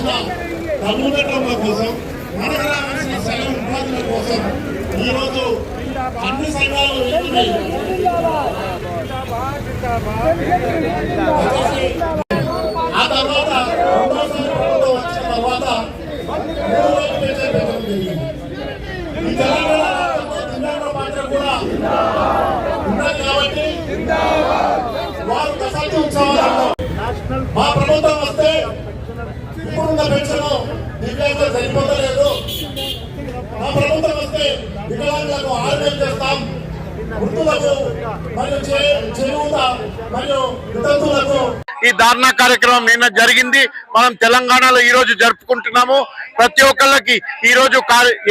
రావాల్సిన తల్లుదండ్రుల కోసం, మనకు రావాల్సిన స్వయం ఉపాధుల కోసం ఈరోజు అన్ని సంఘాలు ఆ తర్వాత రెండోసారి ప్రభుత్వం వచ్చిన తర్వాత 3 రోజులు పెంచే పెట్టడం జరిగింది. ఈ తెలంగాణ రాష్ట్రంలో దివ్యాంగుల పాత్ర కూడా ఉన్నది కాబట్టి వారు దశాబ్ద ఉత్సవాలలో మా ప్రభుత్వం వస్తే ఇప్పుడున్న పెన్షన్ దివ్యాంగులు సరిపోతలేదు, మా ప్రభుత్వం వస్తే వికలాంగులకు 6,000 చేస్తాం, వృద్ధులకు మరియు చేయూత మరియు వితంతువులకు. ఈ ధారణ కార్యక్రమం నిన్న జరిగింది. మనం తెలంగాణలో ఈ రోజు జరుపుకుంటున్నాము. ప్రతి ఒక్కళ్ళకి ఈ రోజు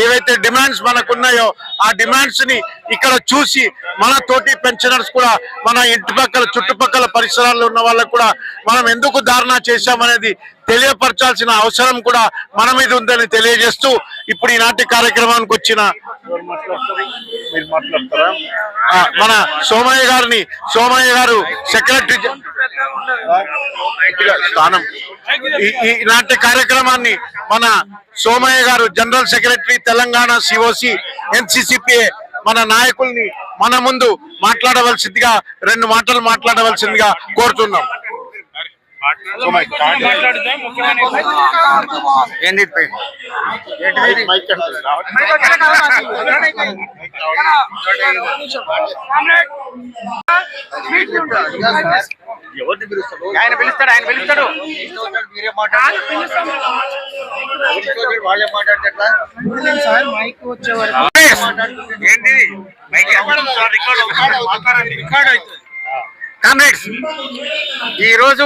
ఏవైతే డిమాండ్స్ మనకున్నాయో ఆ డిమాండ్స్ ని ఇక్కడ చూసి మన తోటి పెన్షనర్స్ కూడా, మన ఇంటి పక్కల చుట్టుపక్కల పరిసరాల్లో ఉన్న వాళ్ళకు కూడా మనం ఎందుకు ధారణ చేశామనేది తెలియపరచాల్సిన అవసరం కూడా మన మీద ఉందని తెలియజేస్తూ ఇప్పుడు ఈనాటి కార్యక్రమానికి వచ్చిన మన సోమయ్య గారు సెక్రటరీ స్థానం ఈనాటి కార్యక్రమాన్ని మన సోమయ్య గారు జనరల్ సెక్రటరీ తెలంగాణ సిఓసి ఎన్సిసిపిఏ మన నాయకుల్ని మన ముందు మాట్లాడవలసిందిగా 2 మాటలు మాట్లాడవలసిందిగా కోరుతున్నాం. ఆయన పిలుస్తాడు వాళ్ళే మాట్లాడతారు. కామ్రేడ్స్, ఈరోజు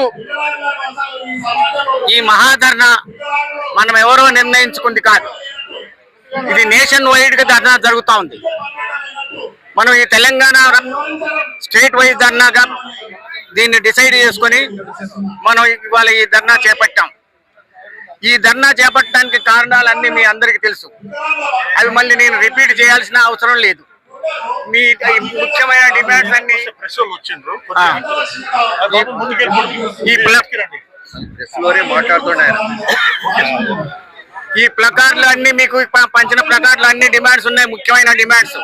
ఈ మహాధర్ణ మనం ఎవరో నిర్ణయించుకుంది కాదు, ఇది నేషన్ వైడ్ గా ధర్నా జరుగుతూ ఉంది. మనం ఈ తెలంగాణ స్టేట్ వైజ్ ధర్నాగా దీన్ని డిసైడ్ చేసుకొని మనం ఇవాళ ఈ ధర్నా చేపట్టాం. ఈ ధర్నా చేపట్టడానికి కారణాలన్నీ మీ అందరికీ తెలుసు, అవి మళ్ళీ నేను రిపీట్ చేయాల్సిన అవసరం లేదు. మీ ముఖ్యమైన డిమాండ్స్ అన్ని ఈ ప్లకార్డులు అన్ని మీకు పంచిన ప్లకార్డులు అన్ని డిమాండ్స్ ఉన్నాయి, ముఖ్యమైన డిమాండ్స్.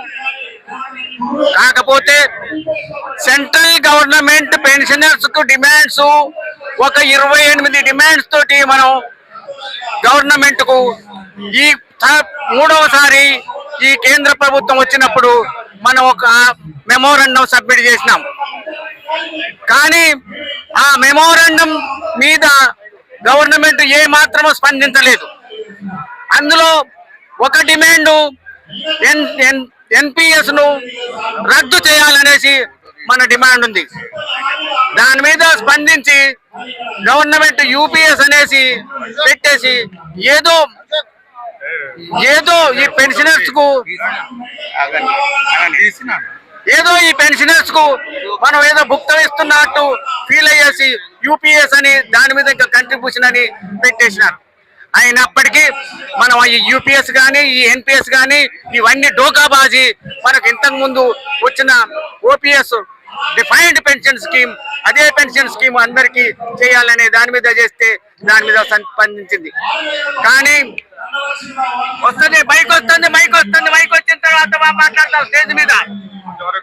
కాకపోతే సెంట్రల్ గవర్నమెంట్ పెన్షనర్స్ కు డిమాండ్స్ ఒక 28 డిమాండ్స్ తోటి మనం గవర్నమెంట్ కు ఈ 3వసారి ఈ కేంద్ర ప్రభుత్వం వచ్చినప్పుడు మనం ఒక మెమోరాండం సబ్మిట్ చేసినాం. కానీ ఆ మెమోరాండం మీద గవర్నమెంట్ ఏ మాత్రమూ స్పందించలేదు. అందులో ఒక డిమాండ్ ఎన్పిఎస్ ను రద్దు చేయాలనేసి మన డిమాండ్ ఉంది. దాని మీద స్పందించి గవర్నమెంట్ యూపీఎస్ అనేసి పెట్టేసి ఏదో ఈ పెన్షనర్స్ కు మనం ఏదో భుక్తం ఇస్తున్నట్టు ఫీల్ అయ్యేసి యూపీఎస్ అని దాని మీద ఇంకా కంట్రిబ్యూషన్ అని పెట్టేసినారు. అయినప్పటికీ మనం ఈ యూపీఎస్ కానీ ఈ ఎన్పిఎస్ కానీ ఇవన్నీ డోకాబాజీ. మనకు ఇంతకు ముందు వచ్చిన ఓపీఎస్ డిఫైన్డ్ పెన్షన్ స్కీమ్, అదే పెన్షన్ స్కీమ్ అందరికీ చేయాలనే దాని మీద చేస్తే దాని మీద స్పందించింది. కానీ మైక్ వచ్చిన తర్వాత మాట్లాడతాం స్టేజ్ మీద.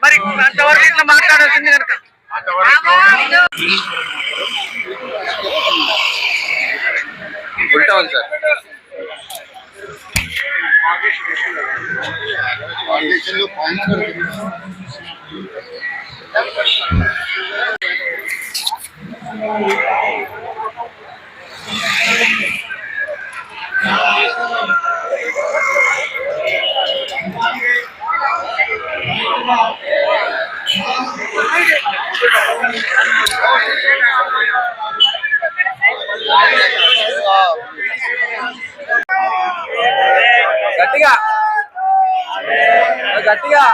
మరి అంతవరకు ఇట్లా మాట్లాడాల్సింది కనుక ఉంటాం సార్. గట్టిగా గట్టిగా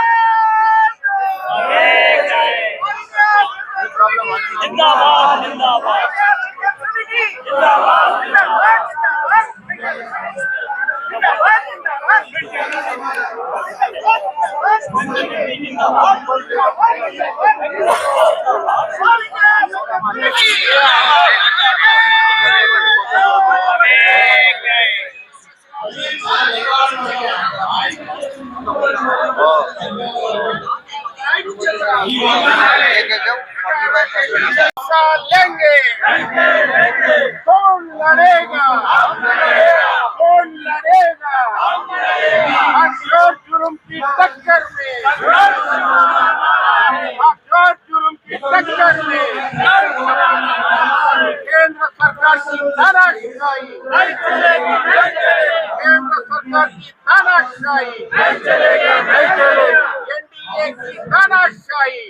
Amen. लेंगे कौन लड़ेगा कौन लड़ेगा अखरोट जुल्म की टक्कर में अखरोट जुल्म की टक्कर में केंद्र सरकार की तानाशाही केंद्र सरकार की तानाशाही एनडीए की तानाशाही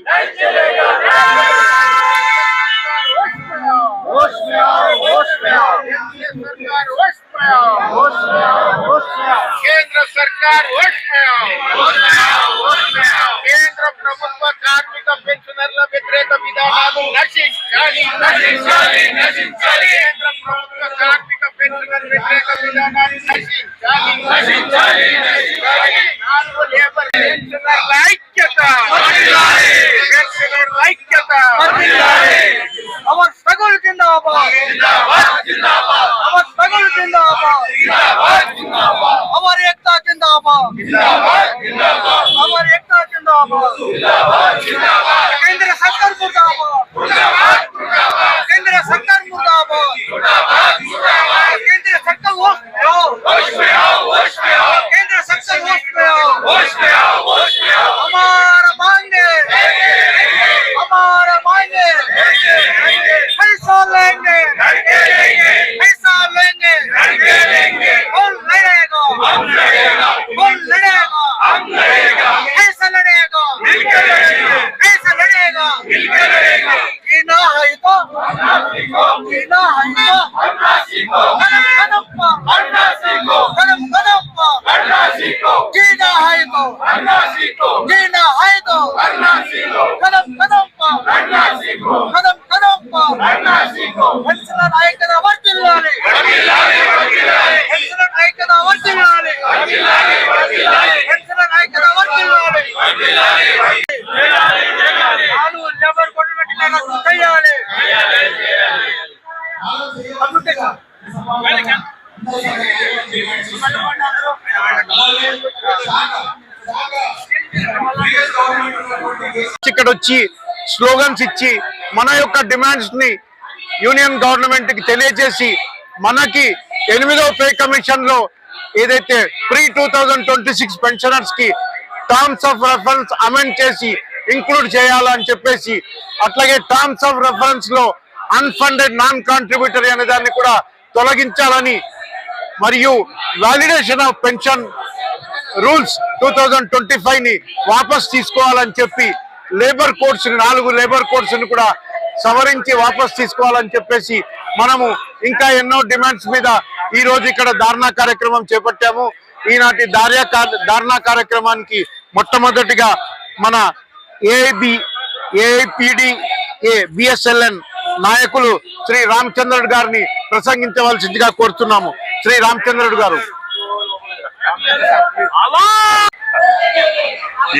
होश में आओ होश में आओ एनडीए सरकार होश में आओ होश में आओ होश में आओ केंद्र सरकार होश में आओ होश में आओ होश में आओ కేంద్ర ప్రభుత్వ కార్మిక పెన్షనర్ల వ్యతిరేక విధానాలు నశించాలి నశించాలి నశించాలి కేంద్ర ప్రభుత్వ కార్మిక పెన్షనర్ వ్యతిరేక విధానాలు నశించాలి నశించాలి నశించాలి నాలుగు లేబర్ పెన్షనర్ల ఐక్యత పెన్షనర్ల ఐక్యత अमर सगुल जिंदाबाद जिंदाबाद जिंदाबाद अमर सगुल जिंदाबाद जिंदाबाद जिंदाबाद अमर एकता जिंदाबाद जिंदाबाद जिंदाबाद अमर एकता जिंदाबाद जिंदाबाद जिंदाबाद केंद्र सरकार मुर्दाबाद मुर्दाबाद मुर्दाबाद केंद्र सरकार मुर्दाबाद मुर्दाबाद मुर्दाबाद केंद्र सरकार होश में आओ होश में आओ केंद्र सरकार होश में आओ होश में आओ होश में आओ हमारा मांगे हमारा मांगे पैसा लेंगे पैसा लेंगे कौन लड़ेगा हम लड़ेगा कौन लड़ेगा हम लड़ेगा पैसा लड़ेगा पैसा लड़ेगा जीना है तो जीना है तो कदम कदम पर जीना है तो जीना है तो कदम कदम पर कदम कदम पर పెన్షనర్ ఐక్యత వర్ధిల్లాలి పెన్షనర్ ఐక్యత వర్ధిల్లాలి పెన్షనర్ ఐక్యత వర్ధిల్లాలి నాలుగు లేబర్ కోడ్లను రద్దు చేయాలి ఇక్కడ వచ్చి స్లోగన్స్ ఇచ్చి మన యొక్క డిమాండ్స్ ని యూనియన్ గవర్నమెంట్ కి తెలియజేసి మనకి 8వ పే కమిషన్ లో ఏదైతే ప్రీ 2026 పెన్షనర్స్ కి టర్మ్స్ ఆఫ్ రెఫరెన్స్ అమెండ్ చేసి ఇంక్లూడ్ చేయాలని చెప్పేసి అట్లాగే టర్మ్స్ ఆఫ్ రెఫరెన్స్ లో అన్ఫండెడ్ నాన్ కాంట్రిబ్యూటరీ అనే దాన్ని కూడా తొలగించాలని మరియు వాలిడేషన్ ఆఫ్ పెన్షన్ రూల్స్ 2025 ని వాపస్ తీసుకోవాలని చెప్పి లేబర్ కోడ్స్ 4 లేబర్ కోడ్స్ ని కూడా సవరించి వాపస్ తీసుకోవాలని చెప్పేసి మనము ఇంకా ఎన్నో డిమాండ్స్ మీద ఈ రోజు ఇక్కడ ధారణా కార్యక్రమం చేపట్టాము. ఈనాటి ధారణా కార్యక్రమానికి మొట్టమొదటిగా మన ఏఐపిడిఏ బిఎస్ఎల్ఎన్ నాయకులు శ్రీ రామచంద్రుడు గారిని ప్రసంగించవలసిందిగా కోరుతున్నాము. శ్రీ రామచంద్రుడు గారు.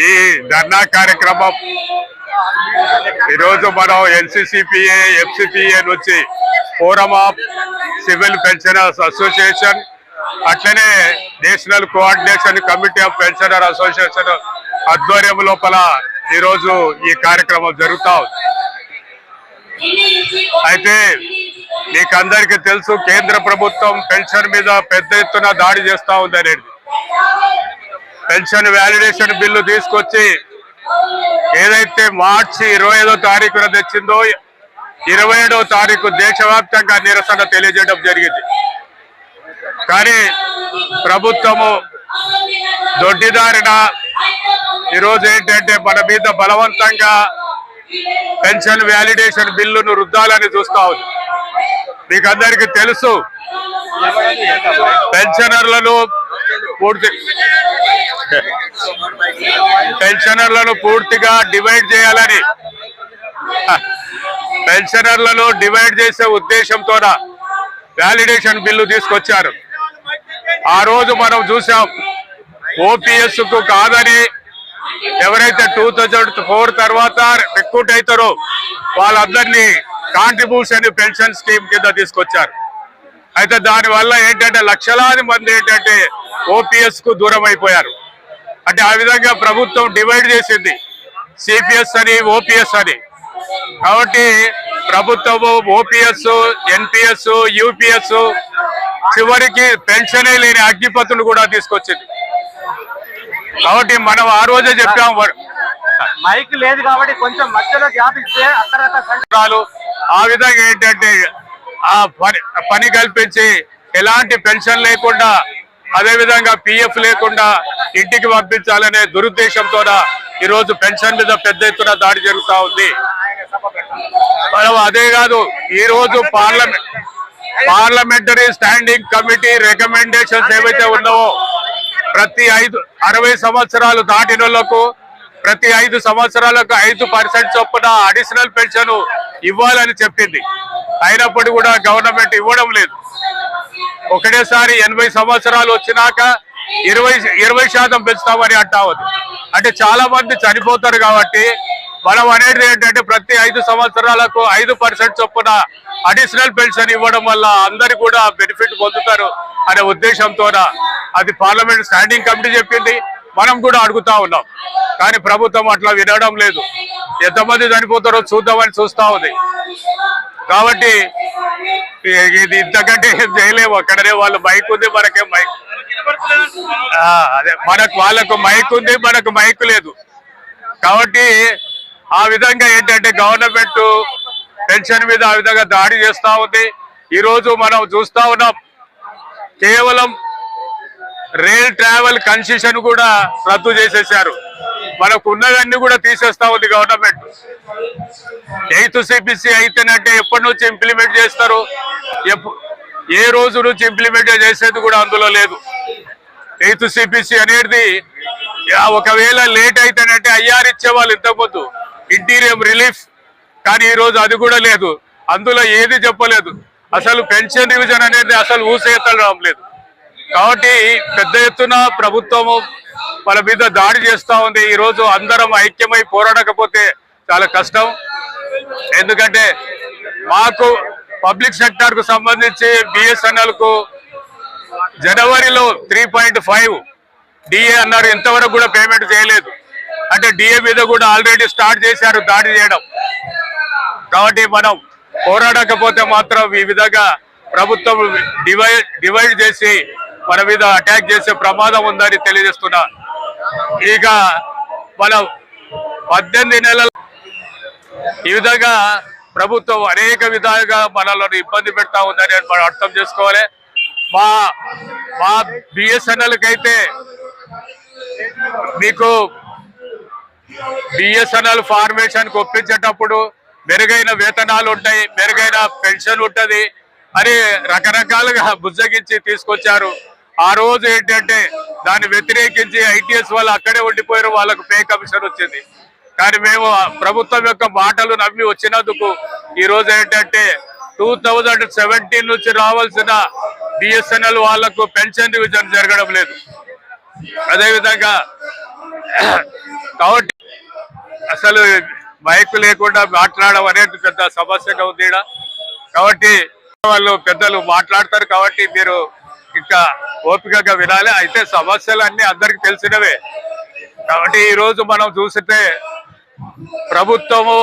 ఈ ధర్నా కార్యక్రమం ఈరోజు మనం ఎన్సిసిపిఏ ఎఫ్సిపిఏ నుంచి forum of civil pensioners association అట్లనే national coordination committee of pensioner association ఆధ్వర్యం లోపల ఈరోజు ఈ కార్యక్రమం జరుగుతా ఉంది. అయితే మీకందరికీ తెలుసు కేంద్ర ప్రభుత్వం పెన్షన్ మీద పెద్ద ఎత్తున దాడి చేస్తా ఉంది అనేది. పెన్షన్ వ్యాలిడేషన్ బిల్లు తీసుకొచ్చి ఏదైతే మార్చి 25వ తారీఖున తెచ్చిందో 27వ తారీఖు దేశవ్యాప్తంగా నిరసన తెలియజేయడం జరిగింది. కానీ ప్రభుత్వము దొడ్డిదారిన ఈరోజు ఏంటంటే మన మీద బలవంతంగా పెన్షన్ వ్యాలిడేషన్ బిల్లును రుద్దాలని చూస్తా ఉంది. మీకు అందరికీ తెలుసు పెన్షనర్లను పూర్తిగా డివైడ్ చేయాలని పెన్షనర్లను డివైడ్ చేసే ఉద్దేశంతో వ్యాలిడేషన్ బిల్లు తీసుకొచ్చారు. ఆ రోజు మనం చూసాం ఓపీఎస్ కు కాదని ఎవరైతే 2004 తర్వాత రిక్రూట్ అవుతారో వాళ్ళందరినీ కాంట్రిబ్యూషన్ పెన్షన్ స్కీమ్ కింద తీసుకొచ్చారు. అయితే దానివల్ల ఏంటంటే లక్షలాది మంది ఏంటంటే ఓపీఎస్ కు దూరం అయిపోయారు. అంటే ఆ విధంగా ప్రభుత్వం డివైడ్ చేసింది సిపిఎస్ అని ఓపీఎస్ అని. కాబట్టి ప్రభుత్వము ఓపీఎస్, ఎన్పిఎస్, యూపీఎస్ చివరికి పెన్షనే లేని అగ్గిపత్తులు కూడా తీసుకొచ్చింది. కాబట్టి మనం ఆ రోజే చెప్పాం, మైక్ లేదు కాబట్టి కొంచెం మధ్యలో గ్యాప్ ఇస్తే అక్కడ ఆ విధంగా ఏంటంటే ఆ పని కల్పించి ఎలాంటి పెన్షన్ లేకుండా, అదే విధంగా పిఎఫ్ లేకుండా ఇంటికి పంపించాలనే దురుద్దేశంతో ఈ రోజు పెన్షన్ మీద పెద్ద ఎత్తున దాడి జరుగుతా ఉంది. మనం అదే కాదు, ఈ రోజు పార్లమెంటరీ స్టాండింగ్ కమిటీ రికమెండేషన్స్ ఏవైతే ఉన్నావో ప్రతి 60 సంవత్సరాలు దాటిన వాళ్ళకు ప్రతి 5 సంవత్సరాలకు 5% చొప్పున అడిషనల్ పెన్షన్ ఇవ్వాలని చెప్పింది. అయినప్పటికీ కూడా గవర్నమెంట్ ఇవ్వడం లేదు. ఒకటేసారి 80 సంవత్సరాలు వచ్చినాక 20% పెంచుతామని అంటా ఉంది. అంటే చాలా మంది చనిపోతారు కాబట్టి మనం అనేది ఏంటంటే ప్రతి 5 సంవత్సరాలకు 5% చొప్పున అడిషనల్ పెన్షన్ ఇవ్వడం వల్ల అందరు కూడా బెనిఫిట్ పొందుతారు అనే ఉద్దేశంతో అది పార్లమెంట్ స్టాండింగ్ కమిటీ చెప్పింది. మనం కూడా అడుగుతా ఉన్నాం, కానీ ప్రభుత్వం అట్లా వినడం లేదు. ఎంతమంది చనిపోతారో చూద్దామని చూస్తా ఉంది. కాబట్టి ఇది ఇంతకంటే ఏం చేయలేము. అక్కడనే వాళ్ళు మైక్ ఉంది, మనకేం మైక్ అదే వాళ్ళకు మైక్ ఉంది, మనకు మైక్ లేదు. కాబట్టి ఆ విధంగా ఏంటంటే గవర్నమెంట్ పెన్షన్ మీద ఆ విధంగా దాడి చేస్తా ఉంది. ఈ రోజు మనం చూస్తా ఉన్నాం, కేవలం రైల్ ట్రావెల్ కన్సెషన్ కూడా రద్దు చేసేసారు. మనకు ఉన్నవన్నీ కూడా తీసేస్తా ఉంది గవర్నమెంట్. 8th CPC అయితేనంటే ఎప్పటి నుంచి ఇంప్లిమెంట్ చేస్తారు, ఏ రోజు నుంచి ఇంప్లిమెంట్ చేసేది కూడా అందులో లేదు. 8th CPC అనేది ఒకవేళ లేట్ అయితేనంటే ఐఆర్ ఇచ్చేవాళ్ళు ఇంతకుముందు ఇంటీరియం రిలీఫ్, కానీ ఈ రోజు అది కూడా లేదు. అందులో ఏది చెప్పలేదు. అసలు పెన్షన్ రివిజన్ అనేది అసలు ఊసేతడం లేదు. కాబట్టి పెద్ద ఎత్తున ప్రభుత్వము వాళ్ళ మీద దాడి చేస్తా ఉంది. ఈ రోజు అందరం ఐక్యమై పోరాడకపోతే చాలా కష్టం. ఎందుకంటే మాకు పబ్లిక్ సెక్టర్ కు సంబంధించి బిఎస్ఎన్ఎల్ కు జనవరిలో 3.5 డిఏ అన్నారు, ఇంతవరకు కూడా పేమెంట్ చేయలేదు. అంటే డిఏ మీద కూడా ఆల్రెడీ స్టార్ట్ చేశారు దాడి చేయడం. కాబట్టి మనం పోరాడకపోతే మాత్రం ఈ విధంగా ప్రభుత్వం డివైడ్ చేసి మన మీద అటాక్ చేసే ప్రమాదం ఉందని తెలియజేస్తున్నా. ఇక మనం 18 నెలల ఈ విధంగా ప్రభుత్వం అనేక విధాలుగా మనల్ని ఇబ్బంది పెడతా ఉందని మనం అర్థం చేసుకోవాలి. మా బిఎస్ఎన్ఎల్కి అయితే మీకు బిఎస్ఎన్ఎల్ ఫార్మేషన్ కు ఒప్పించేటప్పుడు మెరుగైన వేతనాలు ఉంటాయి, మెరుగైన పెన్షన్ ఉంటది అని రకరకాలుగా బుజ్జగించి తీసుకొచ్చారు. ఆ రోజు ఏంటంటే దాన్ని వ్యతిరేకించి ఐటీఎస్ వాళ్ళు అక్కడే ఉండిపోయారు, వాళ్ళకు పే కమిషన్ వచ్చింది. కానీ మేము ప్రభుత్వం యొక్క మాటలు నమ్మి వచ్చినందుకు ఈ రోజు ఏంటంటే 2017 నుంచి రావాల్సిన బిఎస్ఎన్ఎల్ వాళ్లకు పెన్షన్ రివిజన్ జరగడం లేదు. అదేవిధంగా కాబట్టి అసలు మైక్ లేకుండా మాట్లాడడం అనేది పెద్ద సమస్యగా ఉంది. కాబట్టి వాళ్ళు పెద్దలు మాట్లాడతారు, కాబట్టి మీరు ఇంకా ఓపికగా వినాలి. అయితే సమస్యలు అన్ని అందరికి తెలిసినవే. కాబట్టి ఈ రోజు మనం చూస్తే ప్రభుత్వము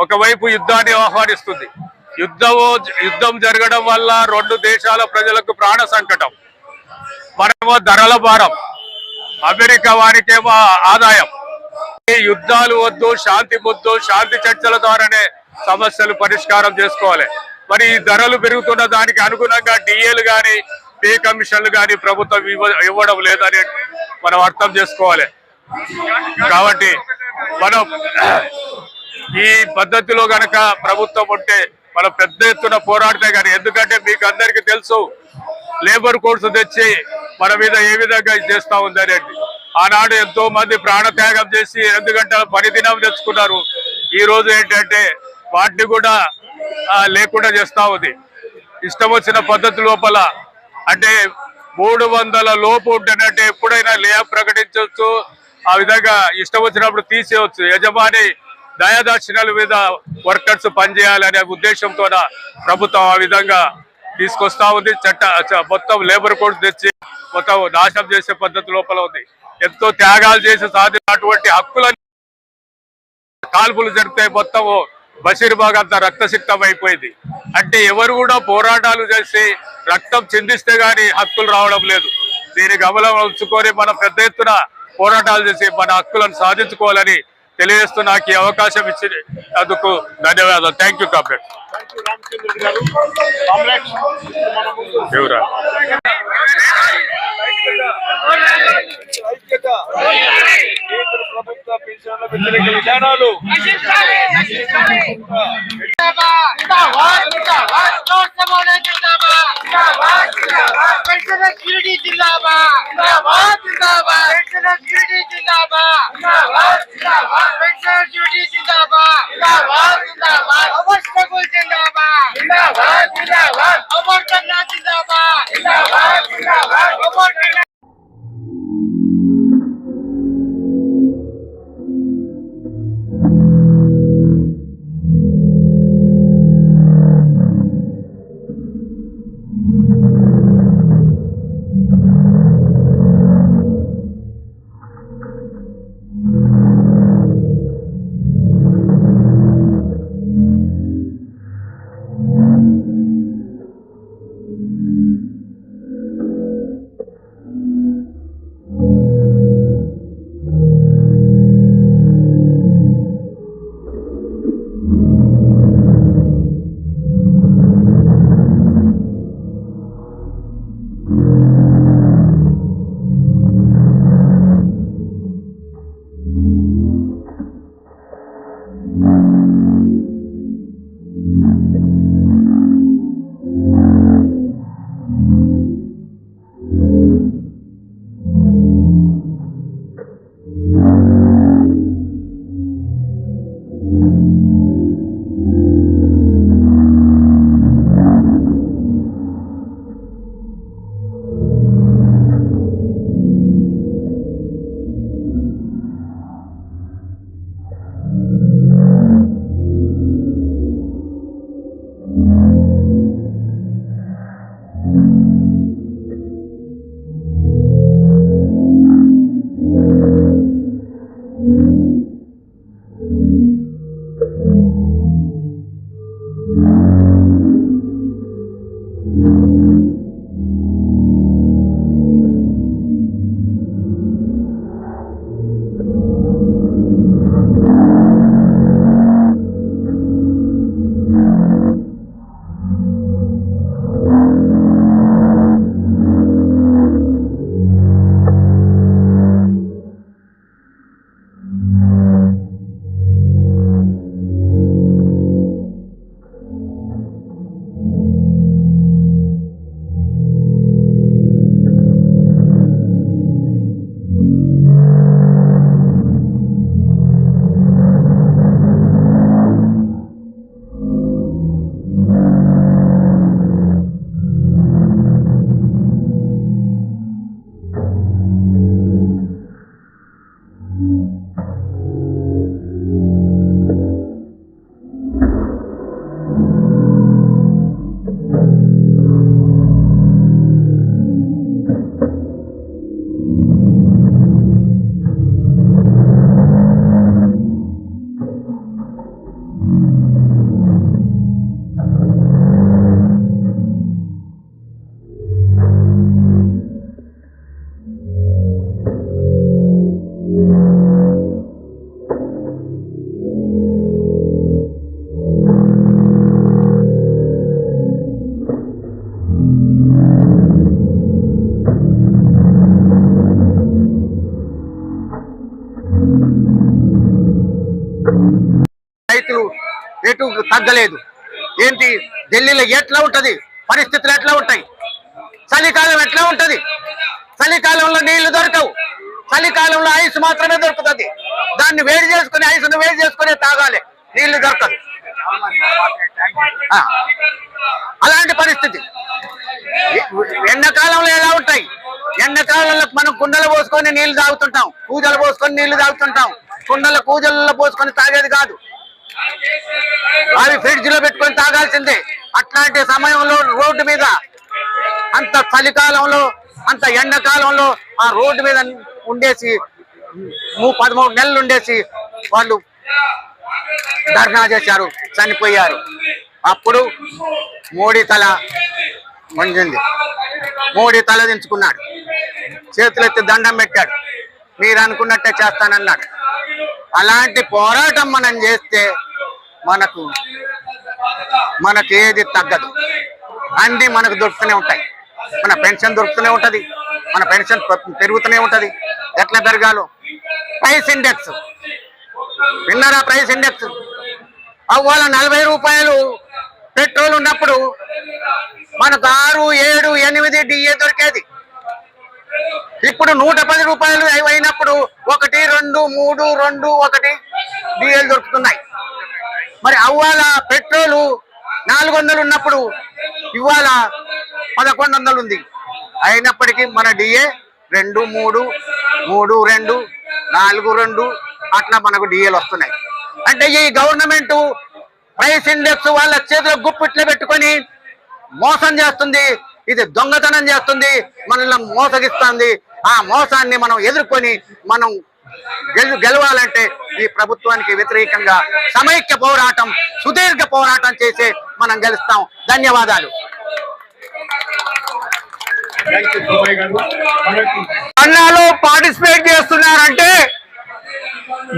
ఒకవైపు యుద్ధాన్ని ఆహ్వానిస్తుంది. యుద్ధం జరగడం వల్ల 2 దేశాల ప్రజలకు ప్రాణ సంకటం, మనమేమో ధరల భారం, అమెరికా వారికేమో ఆదాయం. యుద్ధాలు వద్దు, శాంతి వద్దు, శాంతి చర్చల ద్వారానే సమస్యలు పరిష్కారం చేసుకోవాలి. మరి ఈ ధరలు పెరుగుతున్న దానికి అనుగుణంగా డిఏలు కానీ పే కమిషన్లు కానీ ప్రభుత్వం ఇవ్వడం లేదని మనం అర్థం చేసుకోవాలి. కాబట్టి మనం ఈ పద్ధతిలో గనక ప్రభుత్వం ఉంటే మనం పెద్ద ఎత్తున పోరాడితే కానీ, ఎందుకంటే మీకు అందరికీ తెలుసు లేబర్ కోడ్స్ తెచ్చి మన మీద ఏ విధంగా చేస్తా ఉంది అనేది. ఆనాడు ఎంతో మంది ప్రాణత్యాగం చేసి 8 గంటల పని దినం తెచ్చుకున్నారు. ఈ రోజు ఏంటంటే వాటిని కూడా లేకుండా చేస్తా ఉంది. ఇష్టం వచ్చిన పద్ధతి లోపల అంటే 300 లోపు ఉంటేనంటే ఎప్పుడైనా లేఆఫ్ ప్రకటించవచ్చు, ఆ విధంగా ఇష్టం వచ్చినప్పుడు తీసేయవచ్చు. యజమాని దయాదాక్షిణ్యాల మీద వర్కర్స్ పనిచేయాలనే ఉద్దేశంతో ప్రభుత్వం ఆ విధంగా తీసుకొస్తా ఉంది. మొత్తం లేబర్ కోడ్ తెచ్చి మొత్తం నాశనం చేసే పద్ధతి లోపల ఉంది. ఎంతో త్యాగాలు చేసి సాధించినటువంటి హక్కులను కాల్పులు జరిపితే మొత్తం బషీర్బాగ్ అంతా రక్తసిక్తం అయిపోయింది. అంటే ఎవరు కూడా పోరాటాలు చేసి రక్తం చిందిస్తే గానీ హక్కులు రావడం లేదు. దీని గమనం ఉంచుకొని మనం పెద్ద ఎత్తున పోరాటాలు చేసి మన హక్కులను సాధించుకోవాలని తెలియజేస్తూ నాకు ఈ అవకాశం ఇచ్చినందుకు ధన్యవాదాలు. Thank you comrade. ప్రభుత్వ పెన్షన్ల వ్యతిరేక విధానాలు రైతులు రేటు తగ్గలేదు. ఏంటి ఢిల్లీలో ఎట్లా ఉంటది, పరిస్థితులు ఎట్లా ఉంటాయి, చలికాలం ఎట్లా ఉంటది, చలికాలంలో నీళ్లు దొరకవు, చలికాలంలో ఐస్ మాత్రమే దొరుకుతుంది. దాన్ని వేడి చేసుకుని ఐస్ను వేడి చేసుకుని తాగాలి, నీళ్లు దొరకదు. అలాంటి పరిస్థితి. ఎండాకాలంలో ఎలా ఉంటాయి, ఎండాకాలంలో మనం కుండలు పోసుకొని నీళ్లు తాగుతుంటాం, కూజలు పోసుకొని నీళ్లు తాగుతుంటాం. కుండల కూజల్లో పోసుకొని తాగేది కాదు, అవి ఫ్రిడ్జ్ లో పెట్టుకొని తాగాల్సిందే. అట్లాంటి సమయంలో రోడ్డు మీద అంత చలికాలంలో అంత ఎండాకాలంలో ఆ రోడ్డు మీద ఉండేసి 13 నెలలు ఉండేసి వాళ్ళు ధర్నా చేశారు, చనిపోయారు. అప్పుడు మోడీ తల మండింది. మోడీ తల దించుకున్నాడు, చేతులెత్తి దండం పెట్టాడు, మీరు అనుకున్నట్టే చేస్తానన్నాడు. అలాంటి పోరాటం మనం చేస్తే మనకు ఏది తగ్గదు, అన్ని మనకు దొరుకుతూనే ఉంటాయి. మన పెన్షన్ దొరుకుతూనే ఉంటది, మన పెన్షన్ పెరుగుతూనే ఉంటది. ఎట్లా పెరగాలో ప్రైస్ ఇండెక్స్ విన్నారా? ప్రైస్ ఇండెక్స్ అవ్వాల 40 రూపాయలు పెట్రోల్ ఉన్నప్పుడు మనకు 6, 7, 8 డిఏ దొరికేది. ఇప్పుడు 110 రూపాయలు అయినప్పుడు 1, 2, 3, 2, 1 డిఏలు దొరుకుతున్నాయి. మరి అవ్వాల పెట్రోలు 400 ఉన్నప్పుడు ఇవాళ 1100 ఉంది. అయినప్పటికీ మన డిఏ 2, 3, 3, 2, 4, 2 అట్లా మనకు డిఏలు వస్తున్నాయి. అంటే ఈ గవర్నమెంట్ ప్రైస్ ఇండెక్స్ వాళ్ళ చేతిలో గుప్పిట్లో పెట్టుకొని మోసం చేస్తుంది, ఇది దొంగతనం చేస్తుంది, మనల్ని మోసగిస్తుంది. ఆ మోసాన్ని మనం ఎదుర్కొని మనం గెలవాలంటే ఈ ప్రభుత్వానికి వ్యతిరేకంగా సమైక్య పోరాటం, సుదీర్ఘ పోరాటం చేసి మనం గెలుస్తాం. ధన్యవాదాలు. ధర్నాలో పార్టిసిపేట్ చేస్తున్నారంటే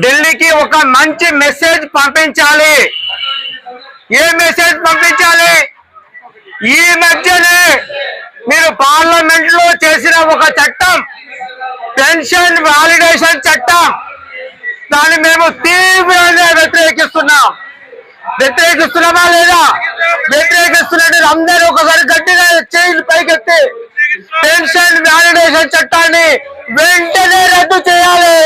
ఢిల్లీకి ఒక మంచి మెసేజ్ పంపించాలి. ఏ మెసేజ్ పంపించాలి? ఈ మధ్యనే మీరు పార్లమెంట్ లో చేసిన ఒక చట్టం, పెన్షన్ వాలిడేషన్ చట్టం, దాన్ని మేము తీవ్రంగా వ్యతిరేకిస్తున్నామా లేదా? వ్యతిరేకిస్తున్నట్టు అందరూ ఒకసారి గట్టిగా చేతులు పైకెత్తి పెన్షన్ వాలిడేషన్ చట్టాన్ని వెంటనే రద్దు చేయాలి.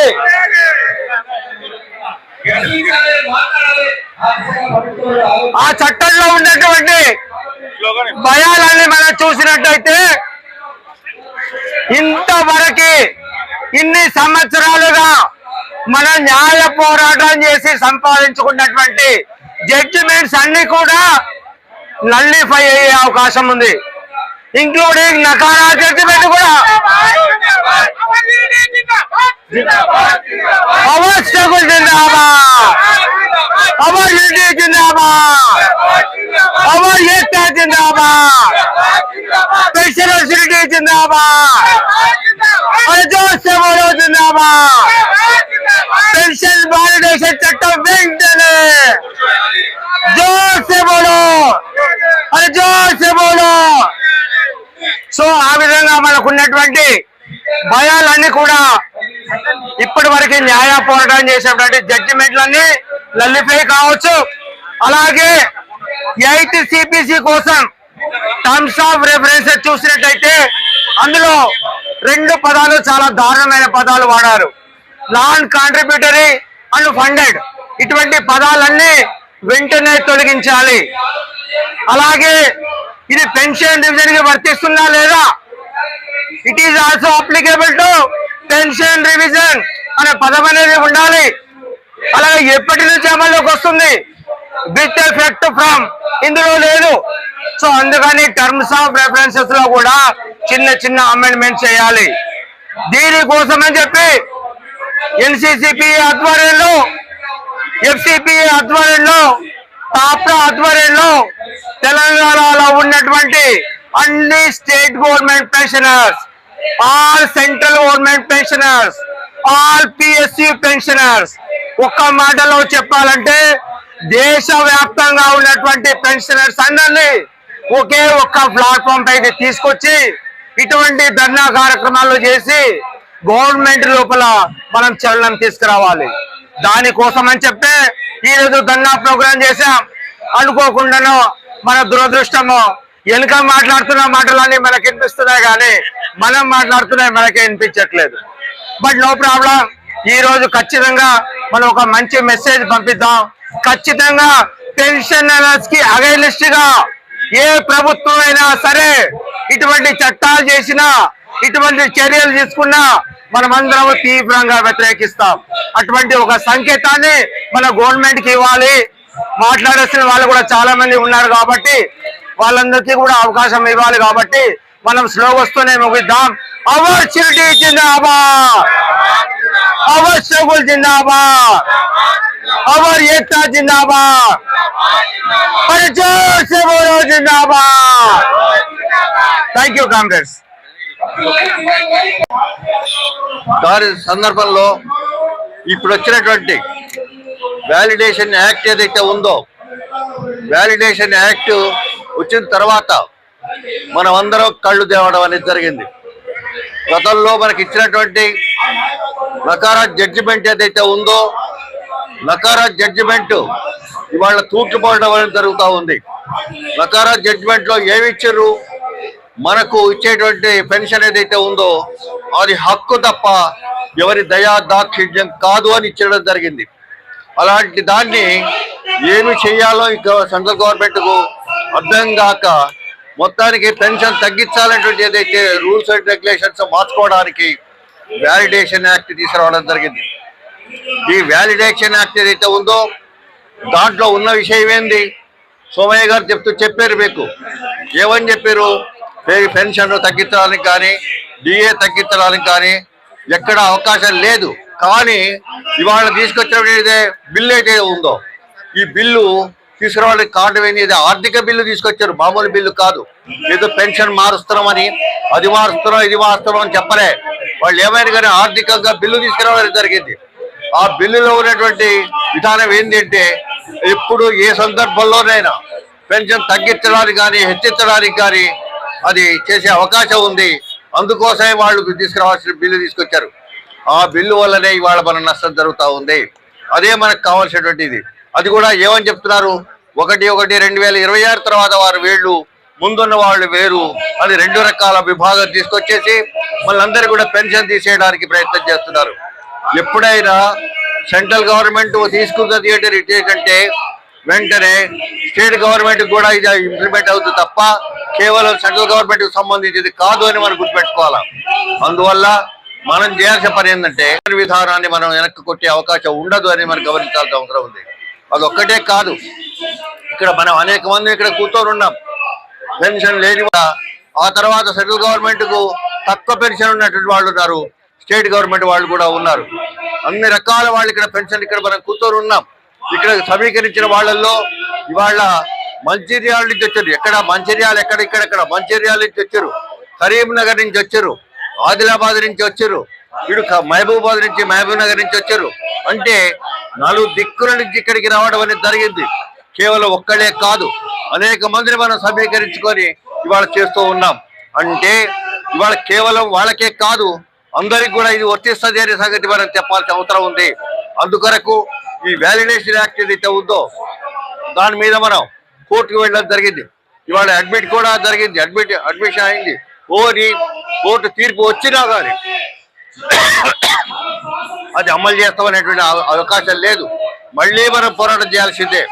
ఆ చట్టంలో ఉన్నటువంటి భయాలన్నీ మనం చూసినట్టయితే ఇంతవరకు ఇన్ని సంవత్సరాలుగా మన న్యాయ పోరాటం చేసి సంపాదించుకున్నటువంటి జడ్జిమెంట్స్ అన్ని కూడా నల్లిఫై అయ్యే అవకాశం ఉంది, ఇంక్లూడింగ్ నకారా జడ్జిమెంట్ కూడా. అమర్ స్ట్రగుల్ జిందాబాద్, అమర్ యూనిటీ జిందాబాద్, అమర్ ఏకతా జిందాబాద్, पेंशनर्स यूनिटी जिंदाबाद, और जोर से बोलो जिंदाबाद, पेंशन वालिडेशन चट्टम वेंटने जोर से बोलो, और जोर से बोलो. సో ఆ విధంగా మనకున్నటువంటి భయాలన్నీ కూడా ఇప్పటి వరకు న్యాయ పోరాటం చేసేటువంటి జడ్జిమెంట్లన్నీ నల్లిఫై కావచ్చు. అలాగే 8th CPC కోసం టర్మ్స్ ఆఫ్ రెఫరెన్స్ చూసినట్టయితే అందులో 2 పదాలు చాలా దారుణమైన పదాలు వాడారు, నాన్ కాంట్రిబ్యూటరీ అండ్ ఫండెడ్. ఇటువంటి పదాలన్నీ వెంటనే తొలగించాలి. అలాగే ఇది పెన్షన్ డివిజన్ కి వర్తిస్తుందా లేదా? It is also applicable to pension revision అనే పదం అనేది ఉండాలి. అలాగే ఎప్పటి నుంచి అమల్లోకి వస్తుంది? విత్ ఎఫెక్ట్ ఫ్రమ్ ఇందులో లేదు. సో అందుకని టర్మ్స్ ఆఫ్ రెఫరెన్సెస్ లో కూడా చిన్న చిన్న అమెండ్మెంట్ చేయాలి. దీనికోసం అని చెప్పి NCCP ఆధ్వర్యంలో, FCPA ఆధ్వర్యంలో, టాప్రా ఆధ్వర్యంలో తెలంగాణలో ఉన్నటువంటి అన్ని state government pensioners, all central government pensioners, all PSU pensioners, ఒక్క మాటలో చెప్పాలంటే దేశవ్యాప్తంగా ఉన్నటువంటి పెన్షనర్స్ అందరినీ ఒకే ఒక్క ప్లాట్ఫామ్ పైకి తీసుకొచ్చి ఇటువంటి ధర్నా కార్యక్రమాలు చేసి గవర్నమెంట్ లోపల మనం చలనం తీసుకురావాలి. దానికోసం అని చెప్పి ఈరోజు ధర్నా ప్రోగ్రాం చేశాం. అనుకోకుండానో మన దురదృష్టము వెనుక మాట్లాడుతున్న మాటలన్నీ మనకి వినిపిస్తున్నాయి, కానీ మనం మాట్లాడుతున్నాయి మనకే వినిపించట్లేదు. బట్ నో ప్రాబ్లం, ఈ రోజు ఖచ్చితంగా మనం ఒక మంచి మెసేజ్ పంపిద్దాం. ఖచ్చితంగా పెన్షనర్స్ కి అగైనిస్ట్ గా ఏ ప్రభుత్వం అయినా సరే ఇటువంటి చట్టాలు చేసినా, ఇటువంటి చర్యలు తీసుకున్నా మనమందరం తీవ్రంగా వ్యతిరేకిస్తాం. అటువంటి ఒక సంకేతాన్ని మన గవర్నమెంట్ కి ఇవ్వాలి. మాట్లాడాల్సిన వాళ్ళు కూడా చాలా మంది ఉన్నారు కాబట్టి వాళ్ళందరికీ కూడా అవకాశం ఇవ్వాలి. కాబట్టి మనం స్లో వస్తూనే ముగిద్దాం. అవర్ యూనిటీ జిందాబాద్, అవర్ స్ట్రగుల్ జిందాబాద్. अमर एकता जिंदाबाद, अरे जोर से बोलो जिंदाबाद। Thank you Congress. దాని సందర్భంలో ఇప్పుడు వచ్చినటువంటి వ్యాలిడేషన్ యాక్ట్ ఏదైతే ఉందో, వ్యాలిడేషన్ యాక్ట్ వచ్చిన తర్వాత మనం అందరం కళ్ళు తేవడం అనేది జరిగింది. గతంలో మనకి ఇచ్చినటువంటి నకారా జడ్జిమెంట్ ఏదైతే ఉందో, నకారా జడ్జిమెంట్ ఇవాళ తూట్లుపోవడం అనేది జరుగుతూ ఉంది. నకారా జడ్జిమెంట్ లో ఏమి ఇచ్చారు, మనకు ఇచ్చేటువంటి పెన్షన్ ఏదైతే ఉందో అది హక్కు తప్ప ఎవరి దయా దాక్షిణ్యం కాదు అని ఇచ్చడం జరిగింది. అలాంటి దాన్ని ఏమి చేయాలో ఇక సెంట్రల్ గవర్నమెంట్ కు అర్థం కాక మొత్తానికి పెన్షన్ తగ్గించాలనేటువంటి ఏదైతే రూల్స్ అండ్ రెగ్యులేషన్స్ మార్చుకోవడానికి వ్యాలిడేషన్ యాక్ట్ తీసుకురావడం జరిగింది. ఈ వ్యాలిడేషన్ యాక్ట్ ఏదైతే ఉందో దాంట్లో ఉన్న విషయం ఏంది, సోమయ్య గారు చెప్పారు మీకు. ఏమని చెప్పారు, పెన్షన్ తగ్గించడానికి కానీ డిఏ తగ్గించడానికి కానీ ఎక్కడ అవకాశం లేదు. కానీ ఇవాళ తీసుకొచ్చిన బిల్లు అయితే ఉందో, ఈ బిల్లు తీసుకురావడానికి కారణం ఏంది, ఇది ఆర్థిక బిల్లు తీసుకొచ్చారు, మామూలు బిల్లు కాదు. ఏదో పెన్షన్ మారుస్తున్నామని, అది మారుస్తున్నాం ఇది మారుస్తున్నాం అని చెప్పలే. వాళ్ళు ఏమైనా కానీ ఆర్థికంగా బిల్లు తీసుకురావడం జరిగింది. ఆ బిల్లులో ఉన్నటువంటి విధానం ఏంటంటే, ఎప్పుడు ఏ సందర్భంలోనైనా పెన్షన్ తగ్గించడానికి కానీ హెచ్చించడానికి కానీ అది చేసే అవకాశం ఉంది. అందుకోసమే వాళ్ళు తీసుకురావాల్సిన బిల్లు తీసుకొచ్చారు. ఆ బిల్లు వల్లనే ఇవాళ మన నష్టం జరుగుతూ ఉంది. అదే మనకు కావాల్సినటువంటిది. అది కూడా ఏమని చెప్తున్నారు, 1/1/2026 తర్వాత వారు వేళ్ళు, ముందున్న వాళ్ళు వేరు అని 2 రకాల విభాగం తీసుకొచ్చేసి మళ్ళందరూ కూడా పెన్షన్ తీసేయడానికి ప్రయత్నం చేస్తున్నారు. ఎప్పుడైనా సెంట్రల్ గవర్నమెంట్ తీసుకున్నది ఏంటంటే వెంటనే స్టేట్ గవర్నమెంట్ కూడా ఇది ఇంప్లిమెంట్ అవుతుంది తప్ప కేవలం సెంట్రల్ గవర్నమెంట్ కు సంబంధించింది కాదు అని మనం గుర్తుపెట్టుకోవాలి. అందువల్ల మనం చేయాల్సిన పని ఏంటంటే విధానాన్ని మనం వెనక్కి కొట్టే అవకాశం ఉండదు అని మనం గమనించాల్సిన అవసరం ఉంది. అదొక్కటే కాదు, ఇక్కడ మనం అనేక మంది ఇక్కడ కూర్చొని ఉన్నాం, పెన్షన్ లేని. ఆ తర్వాత సెంట్రల్ గవర్నమెంట్ కు తక్కువ పెన్షన్ ఉన్నటువంటి వాళ్ళు ఉన్నారు, స్టేట్ గవర్నమెంట్ వాళ్ళు కూడా ఉన్నారు. అన్ని రకాల వాళ్ళు ఇక్కడ పెన్షన్ ఇక్కడ మనం కూర్చొని ఉన్నాం. ఇక్కడ సమీకరించిన వాళ్ళల్లో ఇవాళ మంచిర్యాల నుంచి వచ్చారు, ఎక్కడెక్కడ మంచిర్యాల నుంచి వచ్చారు, కరీంనగర్ నుంచి వచ్చారు, ఆదిలాబాద్ నుంచి వచ్చారు, ఇటు మహబూబ్ నగర్ నుంచి వచ్చారు. అంటే 4 దిక్కుల నుంచి ఇక్కడికి రావడం అనేది జరిగింది. కేవలం ఒక్కడే కాదు, అనేక మందిని మనం సమీకరించుకొని ఇవాళ చేస్తూ ఉన్నాం. అంటే ఇవాళ కేవలం వాళ్ళకే కాదు, అందరికి కూడా ఇది వర్తిస్తుంది అనే సంగతి మనం చెప్పాల్సిన అవసరం ఉంది. అందుకొరకు ఈ వ్యాలిడేషన్ యాక్ట్ ఏదైతే ఉందో దాని మీద మనం కోర్టుకు వెళ్ళడం జరిగింది. ఇవాళ అడ్మిట్ కూడా జరిగింది, అడ్మిషన్ అయింది. కోర్టు తీర్పు వచ్చినా కానీ అది అమలు చేస్తామనేటువంటి అవకాశం లేదు. మళ్ళీ మనం పోరాటం చేయాల్సిందే.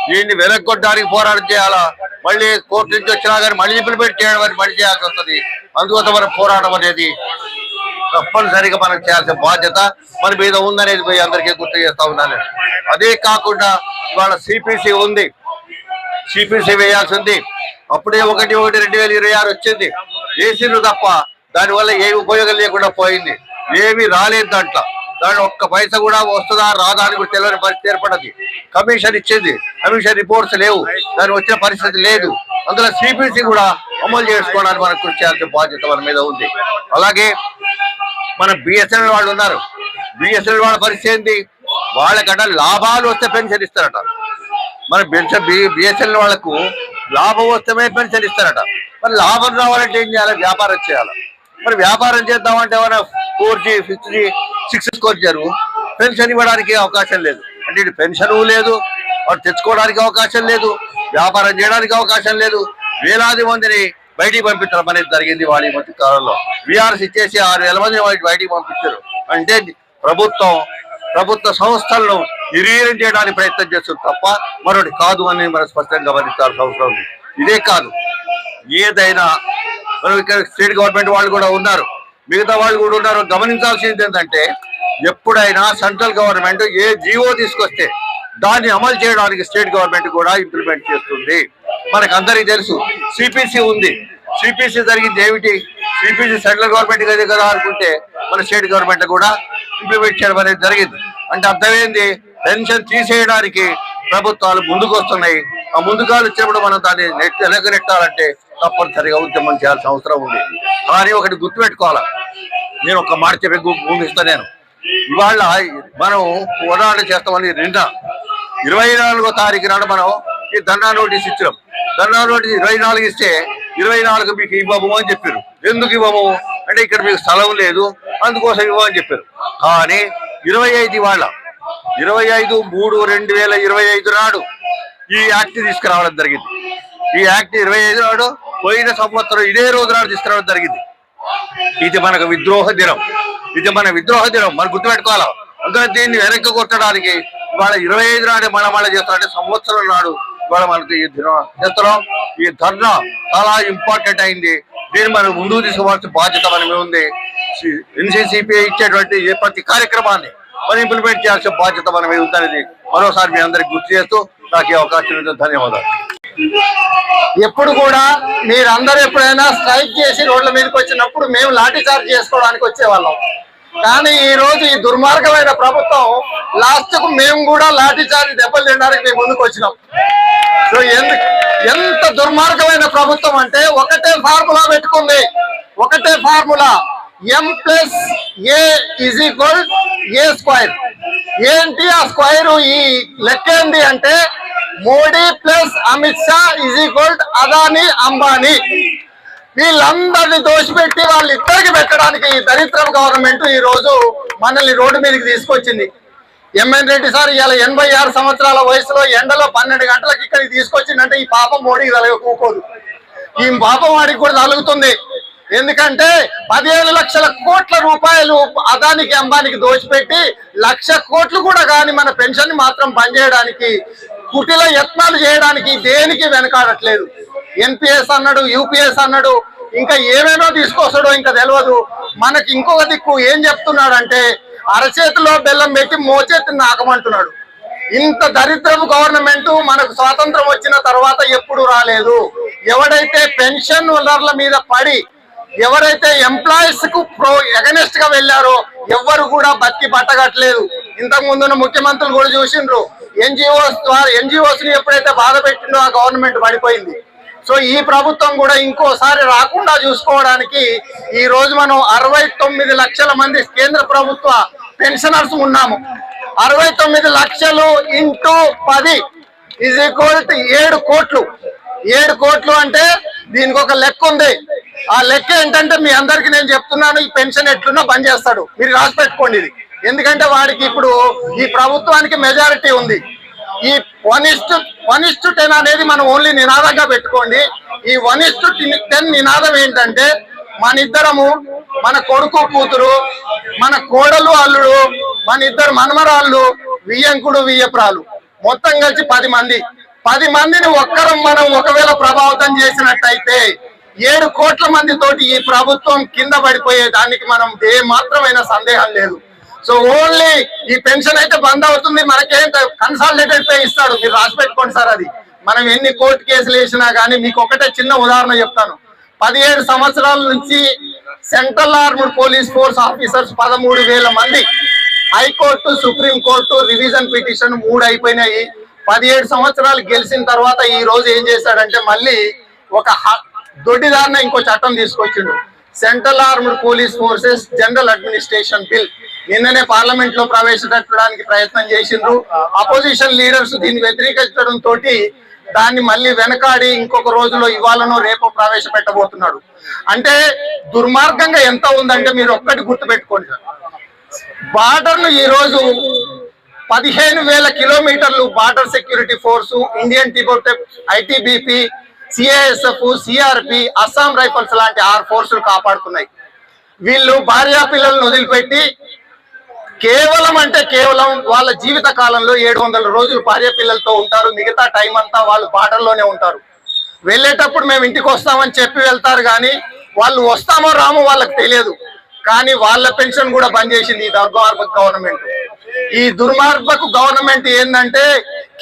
దీన్ని వెనక్కొట్టడానికి పోరాటం చేయాలా, మళ్ళీ కోర్టు నుంచి వచ్చినా కానీ మళ్ళీ ఇంప్లిమెంట్ చేయడం అని మళ్ళీ చేయాల్సి వస్తుంది. అందువల్ల మనం పోరాటం అనేది తప్పనిసరిగా మనం చేయాల్సిన బాధ్యత మన మీద ఉందనేది పోయి అందరికీ గుర్తు చేస్తా ఉన్నాను. అదే కాకుండా ఇవాళ సిపిసి ఉంది, సిపిసి వేయాల్సింది. అప్పుడే 1/1/2026 వచ్చింది, వేసిండ్రు తప్ప దానివల్ల ఏమి ఉపయోగం లేకుండా పోయింది. ఏమి రాలేదు దాంట్లో ఒక్క పైసా కూడా వస్తుందా రాదా అని కూడా తెలియని పరిస్థితి ఏర్పడది. కమిషన్ ఇచ్చింది, కమిషన్ రిపోర్ట్స్ లేవు, దాని వచ్చిన పరిస్థితి లేదు. అందులో సిపిసి కూడా అమలు చేసుకోవడానికి మనకు కృషి చేయాల్సిన బాధ్యత మన మీద ఉంది. అలాగే మన బిఎస్ఎన్ఎల్ వాళ్ళు ఉన్నారు, బిఎస్ఎన్ఎల్ వాళ్ళ పరిస్థితి ఏంటి, వాళ్ళకట లాభాలు వస్తే పెన్షన్ ఇస్తారట. మన బిఎస్ఎన్ఎల్ వాళ్ళకు లాభం వస్తేనే పెన్షన్ ఇస్తారట. మరి లాభం రావాలంటే ఏం చేయాలి, వ్యాపారం చేయాలి. మరి వ్యాపారం చేద్దామంటే ఏమైనా 4G 6G 6 స్కోర్ జరుగు, పెన్షన్ ఇవ్వడానికి అవకాశం లేదు. అంటే ఇటు పెన్షన్ లేదు, వాడు తెచ్చుకోవడానికి అవకాశం లేదు, వ్యాపారం చేయడానికి అవకాశం లేదు. వేలాది మందిని బయటికి పంపించడం అనేది జరిగింది వాళ్ళ ఈ మధ్య కాలంలో. విఆర్ఎస్ ఇచ్చేసి 6,000 మందిని బయటికి పంపించారు. అంటే ప్రభుత్వ సంస్థలను నిర్వీర్యం చేయడానికి ప్రయత్నం చేస్తుంది తప్ప మరొకటి కాదు అని మనం స్పష్టంగా గమనించాల్సిన అవసరం ఉంది. ఇదే కాదు, ఏదైనా మనం ఇక్కడ స్టేట్ గవర్నమెంట్ వాళ్ళు కూడా ఉన్నారు, మిగతా వాళ్ళు కూడా ఉన్నారు. గమనించాల్సింది ఏంటంటే ఎప్పుడైనా సెంట్రల్ గవర్నమెంట్ ఏ జీవో తీసుకొస్తే దాన్ని అమలు చేయడానికి స్టేట్ గవర్నమెంట్ కూడా ఇంప్లిమెంట్ చేస్తుంది. మనకు అందరికీ తెలుసు సిపిసి ఉంది. సిపిసి జరిగింది ఏమిటి, సిపిసి సెంట్రల్ గవర్నమెంట్ కదా అనుకుంటే మన స్టేట్ గవర్నమెంట్ కూడా ఇంప్లిమెంట్ చేయడం అనేది జరిగింది. అంటే అర్థమైంది, పెన్షన్ తీసేయడానికి ప్రభుత్వాలు ముందుకు వస్తున్నాయి. ఆ ముందుకాలు వచ్చినప్పుడు మనం దాన్ని నెట్టాలంటే తప్పనిసరిగా ఉద్యమం చేయాల్సిన అవసరం ఉంది. కానీ ఒకటి గుర్తుపెట్టుకోవాలా, నేను ఒక మాట చెప్పి ముగిస్తాను. నేను ఇవాళ మనం పోరాటం చేస్తామని నిన్న 24వ తారీఖు నాడు మనం ఈ ధర్నా నోటీస్ ఇచ్చినాం. ధర్నా నోటీస్ 24 ఇస్తే 24 మీకు ఇవ్వము అని చెప్పారు. ఎందుకు ఇవ్వము అంటే ఇక్కడ మీకు స్థలం లేదు అందుకోసం ఇవ్వమని చెప్పారు. కానీ 25 ఇవాళ 25/3/2025 నాడు ఈ యాక్ట్ తీసుకురావడం జరిగింది. ఈ యాక్ట్ 25 నాడు పోయిన సంవత్సరం ఇదే రోజు నాడు తీసుకురావడం జరిగింది. ఇది మనకు విద్రోహ దినం. ఇది మన విద్రోహ దినం, మనం గుర్తుపెట్టుకోవాలి. అందుకని దీన్ని వెనక్కి కొట్టడానికి ఇవాళ 25 నాడే మళ్ళీ చేస్తారంటే సంవత్సరం నాడు ఇవాళ మనకి ఈ దినం చేస్తున్నాం. ఈ ధర్నా చాలా ఇంపార్టెంట్ అయింది. దీన్ని మనం ముందుకు తీసుకోవాల్సిన బాధ్యత మన మీద ఉంది. NCCPI ఇచ్చేటువంటి ఏ ప్రతి కార్యక్రమాన్ని మనం ఇంప్లిమెంట్ చేయాల్సిన బాధ్యత మన మీద ఉందనేది మరోసారి మీ అందరికి గుర్తు చేస్తూ నాకు ఈ అవకాశం ఇచ్చిన ధన్యవాదాలు. ఎప్పుడు కూడా మీరందరూ ఎప్పుడైనా స్ట్రైక్ చేసి రోడ్ల మీదకి వచ్చినప్పుడు మేము లాఠీ చార్జ్ చేసుకోవడానికి వచ్చేవాళ్ళం. కానీ ఈ రోజు ఈ దుర్మార్గమైన ప్రభుత్వం లాస్ట్ కు మేము కూడా లాఠీ చార్జ్ దెబ్బలు తినడానికి మేము ముందుకు వచ్చినాం. సో ఎంత దుర్మార్గమైన ప్రభుత్వం అంటే ఒకటే ఫార్ములా పెట్టుకుంది. ఒకటే ఫార్ములా M+A=A². ఏంటి ఆ స్క్వైర్? ఈ లెక్క ఏంటి అంటే మోడీ ప్లస్ అమిత్ షా అదానీ అంబానీ. వీళ్ళందరినీ దోషిపెట్టి వాళ్ళిద్దరికి పెట్టడానికి ఈ దరిద్రం గవర్నమెంట్ ఈ రోజు మనల్ని రోడ్డు మీదకి తీసుకొచ్చింది. ఎంఎన్ రెడ్డి సార్ ఇవాళ 86 సంవత్సరాల వయసులో ఎండలో 12 గంటలకు ఇక్కడికి తీసుకొచ్చిందంటే ఈ పాపం మోడీకి కూకోదు. ఈ పాపం వాడికి కూడా తలుగుతుంది. ఎందుకంటే 15 లక్షల కోట్ల రూపాయలు అదానికి అంబానికి దోచిపెట్టి 1,00,000 కోట్లు కూడా కానీ మన పెన్షన్ ని మాత్రం బంద్ చేయడానికి కుటిల యత్నాలు చేయడానికి దేనికి వెనకాడట్లేదు. NPS అన్నాడు, UPS అన్నాడు, ఇంకా ఏమేమో తీసుకొస్తాడో ఇంకా తెలియదు. మనకి ఇంకొక దిక్కు ఏం చెప్తున్నాడంటే అరచేతిలో బెల్లం పెట్టి మోచేతిని నాకమంటున్నాడు. ఇంత దరిద్రపు గవర్నమెంట్ మనకు స్వాతంత్రం వచ్చిన తర్వాత ఎప్పుడు రాలేదు. ఎవడైతే పెన్షన్ వనరుల మీద పడి ఎవరైతే ఎంప్లాయీస్ కు ఎగనెస్ట్ గా వెళ్ళారో ఎవ్వరు కూడా బతికి పట్టగట్లేదు. ఇంతకు ముందున్న ముఖ్యమంత్రులు కూడా చూసిండ్రు. NGOs ని ఎప్పుడైతే బాధ పెట్టిందో ఆ గవర్నమెంట్ పడిపోయింది. సో ఈ ప్రభుత్వం కూడా ఇంకోసారి రాకుండా చూసుకోవడానికి ఈ రోజు మనం 69 లక్షల మంది కేంద్ర ప్రభుత్వ పెన్షనర్స్ ఉన్నాము. 69 లక్షలు ఇంటూ 10 = 7 కోట్లు. 7 కోట్లు అంటే దీనికి ఒక లెక్క ఉంది. ఆ లెక్క ఏంటంటే మీ అందరికి నేను చెప్తున్నాను, ఈ పెన్షన్ ఎట్లున్నా బంద్ చేస్తాడు. మీరు రాసి పెట్టుకోండి ఇది. ఎందుకంటే వాడికి ఇప్పుడు ఈ ప్రభుత్వానికి మెజారిటీ ఉంది. ఈ 1:10 అనేది మనం ఓన్లీ నినాదంగా పెట్టుకోండి. ఈ 1:10 నినాదం ఏంటంటే మన ఇద్దరము, మన కొడుకు కూతురు, మన కోడలు అల్లుడు, మన ఇద్దరు మనమరాళ్ళు, వియ్యంకుడు వియ్యప్రాలు, మొత్తం కలిసి 10 మంది. 10 మందిని ఒక్కరం మనం ఒకవేళ ప్రభావితం చేసినట్టయితే 7 కోట్ల మంది తోటి ఈ ప్రభుత్వం కింద పడిపోయే దానికి మనం ఏ మాత్రమైన సందేహం లేదు. సో ఓన్లీ ఈ పెన్షన్ అయితే బంద్ అవుతుంది. మనకేం కన్సాలిడేటెడ్ పే ఇస్తాడు. మీరు రాసి పెట్టుకోండి సార్. అది మనం ఎన్ని కోర్టు కేసులు వేసినా కానీ మీకు ఒకటే చిన్న ఉదాహరణ చెప్తాను. 17 సంవత్సరాల నుంచి central armed police force officers 13,000 మంది, హైకోర్టు, సుప్రీంకోర్టు, రివిజన్ పిటిషన్ 3 అయిపోయినాయి. 17 సంవత్సరాలు గెలిచిన తర్వాత ఈ రోజు ఏం చేశాడంటే మళ్ళీ ఒక దొడ్డిదారిన ఇంకో చట్టం తీసుకొచ్చిండు. Central armed police forces general administration bill నిన్ననే పార్లమెంట్ లో ప్రవేశపెట్టడానికి ప్రయత్నం చేసిండ్రు. అపోజిషన్ లీడర్స్ దీన్ని వ్యతిరేకించడం తోటి దాన్ని మళ్ళీ వెనకాడి ఇంకొక రోజులో ఇవాళనో రేపో ప్రవేశపెట్టబోతున్నాడు. అంటే దుర్మార్గంగా ఎంత ఉందంటే మీరు ఒక్కటి గుర్తు పెట్టుకోండి సార్. బార్డర్ను ఈ రోజు 15,000 కిలోమీటర్లు border security force, Indian Tibet, ITBP, CISF, CRP, Assam rifles లాంటి 6 ఫోర్సులు కాపాడుతున్నాయి. వీళ్ళు భార్యా పిల్లలను వదిలిపెట్టి కేవలం వాళ్ళ జీవిత కాలంలో 700 రోజులు భార్య పిల్లలతో ఉంటారు. మిగతా టైం అంతా వాళ్ళు బార్డర్లోనే ఉంటారు. వెళ్ళేటప్పుడు మేము ఇంటికి వస్తామని చెప్పి వెళ్తారు, కానీ వాళ్ళు వస్తామో రామో వాళ్ళకి తెలియదు. కానీ వాళ్ళ పెన్షన్ కూడా బంద్ చేసింది ఈ దుర్మార్గ గవర్నమెంట్. ఈ దుర్మార్గకు గవర్నమెంట్ ఏంటంటే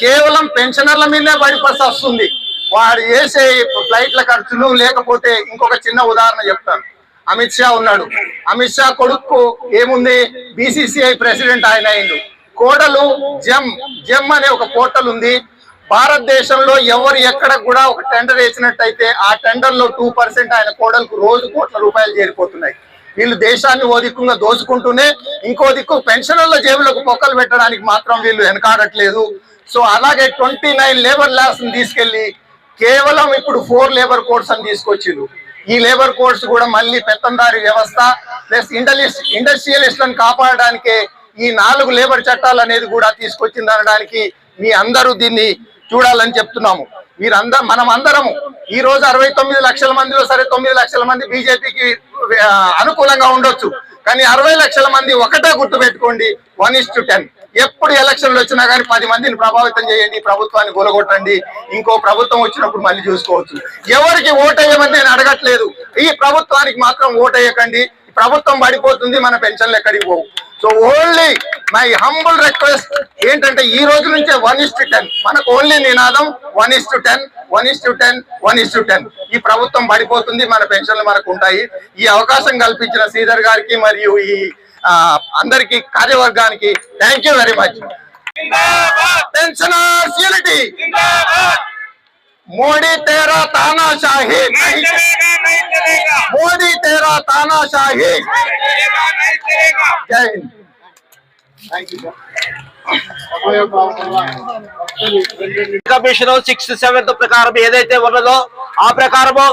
కేవలం పెన్షనర్ల మీదే పడిపోసి వస్తుంది. వాడు చేసే ఫ్లైట్ల ఖర్చులు, లేకపోతే ఇంకొక చిన్న ఉదాహరణ చెప్తాను. అమిత్ షా ఉన్నాడు. అమిత్ షా కొడుకు ఏముంది, BCCI ప్రెసిడెంట్ ఆయన అయిండు. కోడలు జెమ్ అనే ఒక పోర్టల్ ఉంది. భారతదేశంలో ఎవరు ఎక్కడ కూడా ఒక టెండర్ వేసినట్టయితే ఆ టెండర్ లో 2% ఆయన కోడలకు రోజు కోట్ల రూపాయలు చేరిపోతున్నాయి. వీళ్ళు దేశాన్ని ఓ దిక్కుగా దోచుకుంటూనే ఇంకో దిక్కు పెన్షనర్ల జేబులకు పొక్కలు పెట్టడానికి మాత్రం వీళ్ళు వెనకాడట్లేదు. సో అలాగే 29 లేబర్ లాస్ తీసుకెళ్లి కేవలం ఇప్పుడు 4 లేబర్ కోడ్స్ అని తీసుకొచ్చిండ్రు. ఈ లేబర్ కోడ్స్ కూడా మళ్ళీ పెత్తందారి వ్యవస్థ ప్లస్ ఇండస్ట్రియలిస్టులను కాపాడడానికే ఈ 4 లేబర్ చట్టాలు అనేది కూడా తీసుకొచ్చింది అనడానికి మీ అందరూ దీన్ని చూడాలని చెప్తున్నాము. మనం అందరము ఈ రోజు 69 లక్షల మందిలో సరే 9 లక్షల మంది బీజేపీకి అనుకూలంగా ఉండొచ్చు, కానీ 60 లక్షల మంది ఒకటే గుర్తు పెట్టుకోండి, 1:10. ఎప్పుడు ఎలక్షన్లు వచ్చినా కానీ 10 మందిని ప్రభావితం చేయండి, ప్రభుత్వాన్ని గొలగొట్టండి, ఇంకో ప్రభుత్వం వచ్చినప్పుడు మళ్ళీ చూసుకోవచ్చు. ఎవరికి ఓటేయమని నేను అడగట్లేదు, ఈ ప్రభుత్వానికి మాత్రం ఓటేయకండి. ప్రభుత్వం పడిపోతుంది, మన పెన్షన్లు ఎక్కడికి పోవు. So only my humble request ఏంటంటే ఈ రోజు నుంచే 1:10 మనకు ఓన్లీ నినాదం 1:10 1:10 1:10. ఈ ప్రభుత్వం పడిపోతుంది, మన పెన్షన్లు మనకు ఉంటాయి. ఈ అవకాశం కల్పించిన శ్రీధర్ గారికి మరియు ఈ అందరికి కార్యవర్గానికి thank you very much. Pensioners unity, Modi तेरा तानाशाही नहीं चलेगा, मोदी तेरा तानाशाही नहीं चलेगा. जय Hind. Thank you commission 6th 7th ప్రకారం ఏదైతే ఉన్నదో ఆ ప్రకారము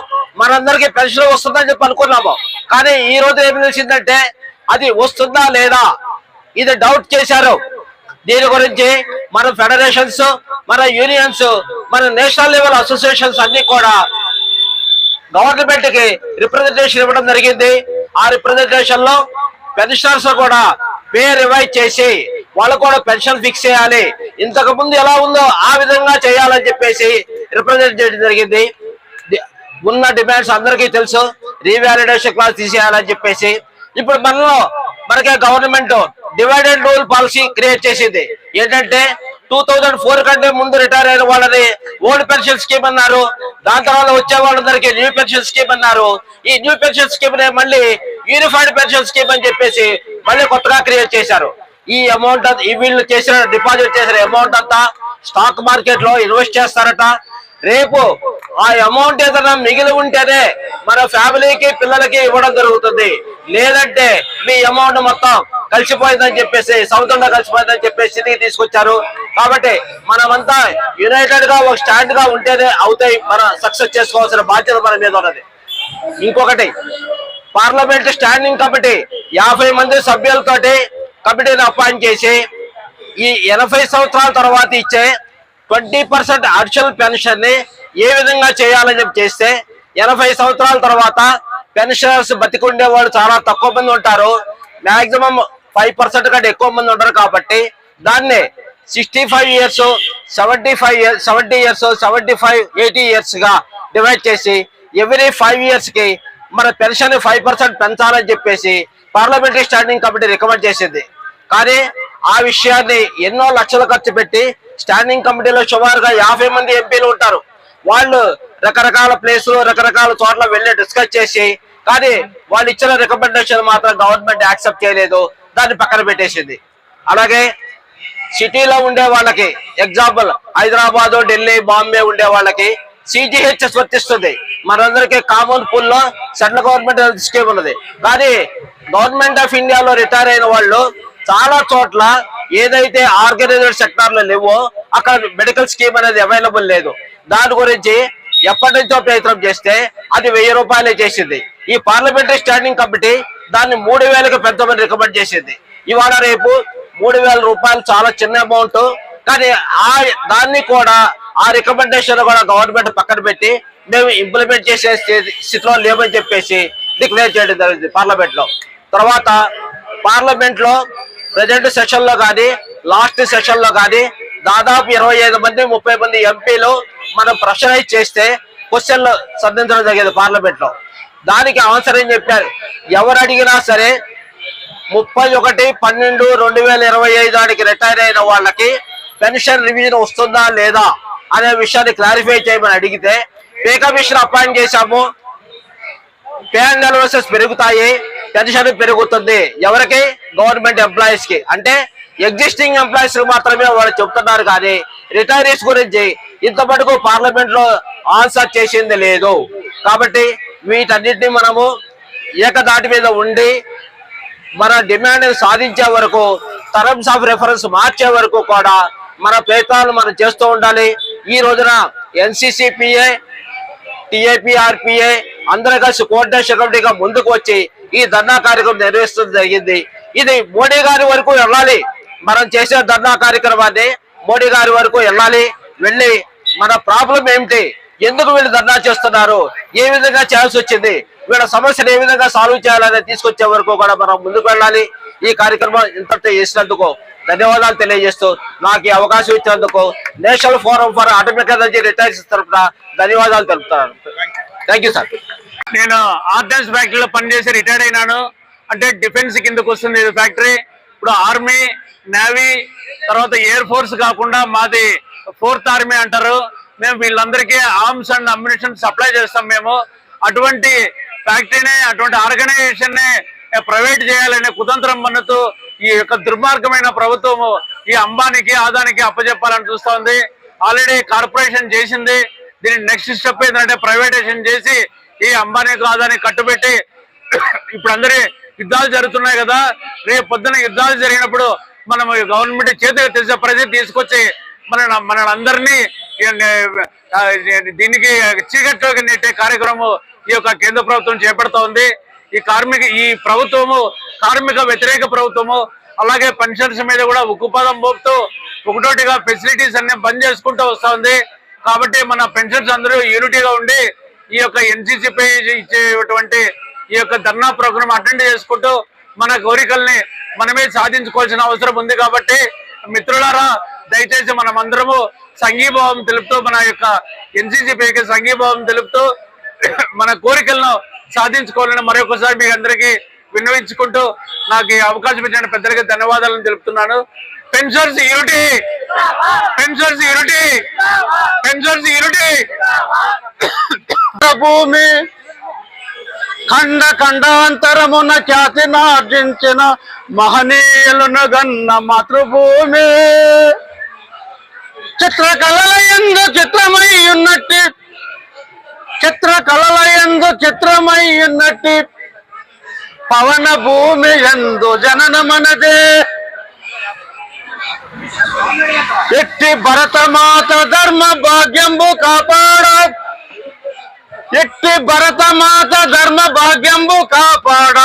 మనందరికి పెన్షన్ వస్తుందని చెప్పి అనుకున్నాము. కానీ ఈ రోజు ఏమి తెలిసిందంటే అది వస్తుందా లేదా ఇది డౌట్ చేశారు. దీని గురించి మన ఫెడరేషన్స్, మన యూనియన్స్, మన నేషనల్ లెవెల్ అసోసియేషన్స్ అన్ని కూడా గవర్నమెంట్ కి రిప్రజెంటేషన్ ఇవ్వడం జరిగింది. ఆ రిప్రజెంటేషన్ లో పెన్షనర్స్ కూడా పే రివైజ్ చేసి వాళ్ళకు కూడా పెన్షన్ ఫిక్స్ చేయాలి, ఇంతకు ముందు ఎలా ఉందో ఆ విధంగా చేయాలని చెప్పేసి రిప్రజెంట్ చేయడం జరిగింది. ఉన్న డిమాండ్స్ అందరికీ తెలుసు, రీవాలిడేషన్ క్లాస్ తీసేయాలని చెప్పేసి. ఇప్పుడు మనకే government divided rule policy create చేసింది. ఏంటంటే 2004 కంటే ముందు రిటైర్ అయిన వాళ్ళని ఓల్డ్ పెన్షన్ స్కీమ్ అన్నారు, దాని తర్వాత వచ్చే వాళ్ళందరికీ న్యూ పెన్షన్ స్కీమ్ అన్నారు. ఈ న్యూ పెన్షన్ స్కీమ్ నే మళ్ళీ యూనిఫైడ్ పెన్షన్ స్కీమ్ అని చెప్పేసి మళ్ళీ కొత్తగా క్రియేట్ చేశారు. ఈ అమౌంట్ వీళ్ళు చేసిన డిపాజిట్ చేసిన అమౌంట్ అంతా స్టాక్ మార్కెట్ లో ఇన్వెస్ట్ చేస్తారట. రేపు ఆ అమౌంట్ ఏదైనా మిగిలి ఉంటేనే మన ఫ్యామిలీకి పిల్లలకి ఇవ్వడం జరుగుతుంది, లేదంటే మీ అమౌంట్ మొత్తం కలిసిపోయిందని చెప్పేసి సముద్రంలో కలిసిపోయిందని చెప్పేసి స్థితికి తీసుకొచ్చారు. కాబట్టి మనమంతా యునైటెడ్ గా ఒక స్టాండ్ గా ఉంటేనే అవుతాయి, మన సక్సెస్ చేసుకోవాల్సిన బాధ్యత మన మీద ఉన్నది. ఇంకొకటి, పార్లమెంట్ స్టాండింగ్ కమిటీ 50 మంది సభ్యులతోటి కమిటీని అపాయింట్ చేసి ఈ 80 సంవత్సరాల తర్వాత ఇచ్చే 20% అడిషనల్ పెన్షన్ ని ఏ విధంగా చేయాలని చెప్పి చేస్తే 80 సంవత్సరాల తర్వాత పెన్షనర్స్ బతికుండే వాళ్ళు చాలా తక్కువ మంది ఉంటారు, మాక్సిమం 5% కంటే ఎక్కువ మంది ఉంటారు. కాబట్టి దాన్ని 65 years 75 years 70 years 75 80 years గా డివైడ్ చేసి ఎవ్రీ 5 years కి మన పెన్షన్ 5% పెంచాలని చెప్పేసి పార్లమెంటరీ స్టాండింగ్ కమిటీ రికమెండ్ చేసింది. కానీ ఆ విషయాన్ని ఎన్నో లక్షలు ఖర్చు పెట్టి స్టాండింగ్ కమిటీలో సుమారుగా 50 మంది ఎంపీలు ఉంటారు. వాళ్ళు రకరకాల ప్లేసులు రకరకాల చోట్ల వెళ్ళి డిస్కస్ చేసి, కానీ వాళ్ళు ఇచ్చిన రికమెండేషన్ మాత్రం గవర్నమెంట్ యాక్సెప్ట్ చేయలేదు, దాన్ని పక్కన పెట్టేసింది. అలాగే సిటీలో ఉండే వాళ్ళకి, ఎగ్జాంపుల్ హైదరాబాద్, ఢిల్లీ, బాంబే ఉండే వాళ్ళకి CGHS వర్తిస్తుంది. మనందరికీ కామన్ పూల్ లో సెంట్రల్ గవర్నమెంట్ హెల్త్ స్కీమ్ ఉన్నది. కానీ గవర్నమెంట్ ఆఫ్ ఇండియాలో రిటైర్ అయిన వాళ్ళు చాలా చోట్ల ఏదైతే ఆర్గనైజ్డ్ సెక్టార్ లో లేవో అక్కడ మెడికల్ స్కీమ్ అనేది అవైలబుల్ లేదు. దాని గురించి ఎప్పటి నుంచో ప్రయత్నం చేస్తే అది 1000 రూపాయలే చేసింది. ఈ పార్లమెంటరీ స్టాండింగ్ కమిటీ దాన్ని 3000కి పెద్దమని రికమెండ్ చేసింది. ఇవాళ రేపు 3000 రూపాయలు చాలా చిన్న అమౌంట్, కానీ దాన్ని కూడా ఆ రికమెండేషన్ కూడా గవర్నమెంట్ పక్కన పెట్టి మేము ఇంప్లిమెంట్ చేసే స్థితిలో లేమని చెప్పేసి డిక్లేర్ చేయడం జరిగింది పార్లమెంట్ లో. తర్వాత పార్లమెంట్ లో ప్రజెంట్ సెషన్ లో కానీ లాస్ట్ సెషన్ లో కానీ దాదాపు 25 మంది 30 మంది ఎంపీలు మనం ప్రెషరైజ్ చేస్తే క్వశ్చన్లు సంధించడం జరిగింది పార్లమెంట్ లో. దానికి ఆన్సర్ ఏం చెప్పారు, ఎవరు అడిగినా సరే 31/12/2025 నాటికి రిటైర్ అయిన వాళ్ళకి పెన్షన్ రివిజన్ వస్తుందా లేదా అనే విషయాన్ని క్లారిఫై చేయమని అడిగితే పే కమిషన్ అపాయింట్ చేశాము, పే అండ్ అలవెన్సెస్ పెరుగుతాయి, పెన్షన్ పెరుగుతుంది. ఎవరికి? గవర్నమెంట్ ఎంప్లాయీస్ కి. అంటే ఎగ్జిస్టింగ్ ఎంప్లాయీస్ మాత్రమే వాళ్ళు చెప్తున్నారు, కానీ రిటైరీస్ గురించి ఇంతమటుకు పార్లమెంట్ లో ఆన్సర్ చేసింది లేదు. కాబట్టి వీటన్నిటిని మనము ఏకదాటి మీద ఉండి మన డిమాండ్ సాధించే వరకు, టర్మ్స్ ఆఫ్ రెఫరెన్స్ మార్చే వరకు కూడా మన ప్రయత్నాలు మనం చేస్తూ ఉండాలి. ఈ రోజున NCCPA, TAPRPA అందరూ కలిసి కోఆర్డినేషన్ కమిటీగా ముందుకు వచ్చి ఈ ధర్నా కార్యక్రమం నిర్వహించడం జరిగింది. ఇది మోడీ గారి వరకు వెళ్ళాలి. మనం చేసే ధర్నా కార్యక్రమాన్ని మోడీ గారి వరకు వెళ్ళి మన ప్రాబ్లం ఏమిటి, ఎందుకు వీళ్ళు ధర్నా చేస్తున్నారు, ఏ విధంగా చేయాల్సి వచ్చింది, వీళ్ళ సమస్యను ఏ విధంగా సాల్వ్ చేయాలని తీసుకొచ్చే వరకు కూడా మనం ముందుకు వెళ్ళాలి. ఈ కార్యక్రమం ఇంతటితో చేసినందుకు ధన్యవాదాలు తెలియజేస్తూ నాకు ఈ అవకాశం ఇచ్చినందుకు national forum for atomic energy retirees తరఫున ధన్యవాదాలు తెలుపుతాను. Thank you sir. నేను ఆర్డినెన్స్ ఫ్యాక్టరీలో పనిచేసి రిటైర్డ్ అయినాను. అంటే డిఫెన్స్ కిందకు వస్తుంది ఇది ఫ్యాక్టరీ. ఇప్పుడు ఆర్మీ, నేవీ, తర్వాత ఎయిర్ ఫోర్స్ కాకుండా మాది 4th ఆర్మీ అంటారు. మేము వీళ్ళందరికీ ఆర్మ్స్ అండ్ అమ్యునిషన్ సప్లై చేస్తాం. మేము అటువంటి ఫ్యాక్టరీని, అటువంటి ఆర్గనైజేషన్ ని ప్రైవేట్ చేయాలనే కుతంత్రం మన్నుతూ ఈ యొక్క దుర్మార్గమైన ప్రభుత్వము ఈ అంబానీకి, ఆదానికి అప్పచెప్పాలని చూస్తా ఉంది. ఆల్రెడీ కార్పొరేషన్ చేసింది. దీని నెక్స్ట్ స్టెప్ ఏంటంటే ప్రైవేటైజేషన్ చేసి ఈ అంబానీకి, ఆదానికి కట్టుబెట్టి ఇప్పుడు అందరి యుద్ధాలు జరుగుతున్నాయి కదా, రేపు పొద్దున యుద్ధాలు జరిగినప్పుడు మనం గవర్నమెంట్ చేతికి తెలిసే పరిస్థితి తీసుకొచ్చి మన అందరినీ దీనికి చీకట్లోకి నెట్టే కార్యక్రమం ఈ యొక్క కేంద్ర ప్రభుత్వం చేపడుతూ ఉంది. ఈ ప్రభుత్వము కార్మిక వ్యతిరేక ప్రభుత్వము. అలాగే పెన్షన్స్ మీద కూడా ఉక్కుపాదం మోపుతూ ఒకటోటిగా ఫెసిలిటీస్ అన్ని బంద్ చేసుకుంటూ వస్తా ఉంది. కాబట్టి మన పెన్షన్స్ అందరూ యూనిటీగా ఉండి ఈ యొక్క NCCపై ఇచ్చేటువంటి ఈ యొక్క ధర్నా ప్రోగ్రామ్ అటెండ్ చేసుకుంటూ మన కోరికల్ని మనమే సాధించుకోవాల్సిన అవసరం ఉంది. కాబట్టి మిత్రులారా, దయచేసి మనం అందరము సంఘీభావం తెలుపుతూ మన యొక్క NCCపైకి సంఘీభావం తెలుపుతూ మన కోరికలను సాధించుకోవాలని మరొకసారి మీ అందరికీ విన్నవించుకుంటూ నాకు ఈ అవకాశం ఇచ్చిన పెద్దలకి ధన్యవాదాలను తెలుపుతున్నాను. Pensions unity, pensions unity, pensions unity. భూమి ఖండ ఖండాంతరమున ఖ్యాతినార్జించిన మహనీయులను గన్న మాతృభూమి. చిత్రకళలయందు చిత్రమై ఉన్నట్టి, చిత్రకళలయందు చిత్రమై ఉన్నట్టి పవన భూమి ఎందు జననమనదే. ఎట్టి భరతమాత ధర్మ భాగ్యంబు కాపాడ, ఎట్టి భరతమాత ధర్మ భాగ్యంబు కాపాడ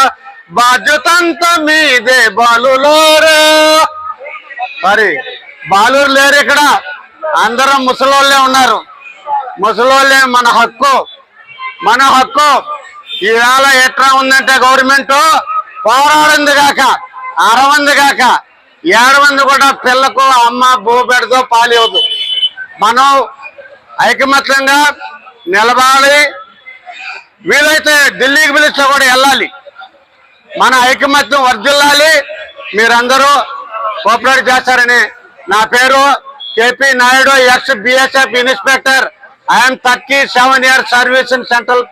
బాధ్యతంత మీదే బాలులోరే. మరి బాలురు లేరు ఇక్కడ, అందరం ముసలోళ్ళే ఉన్నారు. ముసలోళ్ళే మన హక్కు, మన హక్కు. ఈవేళ ఎట్లా ఉందంటే గవర్నమెంట్ పోరాడింది కాక, అరవంది కాక, 7 మంది కూడా పిల్లకు అమ్మ బో పెడదో పాలివ్వదు. మనం ఐకమత్యంగా నిలబడాలి. వీలైతే ఢిల్లీకి పిలిస్తే కూడా వెళ్ళాలి. మన ఐకమత్యం వర్ధిల్లాలి. మీరందరూ కోఆపరేట్ చేస్తారని. నా పేరు KP Naidu, ex-BSF inspector. I'm 37 years service in central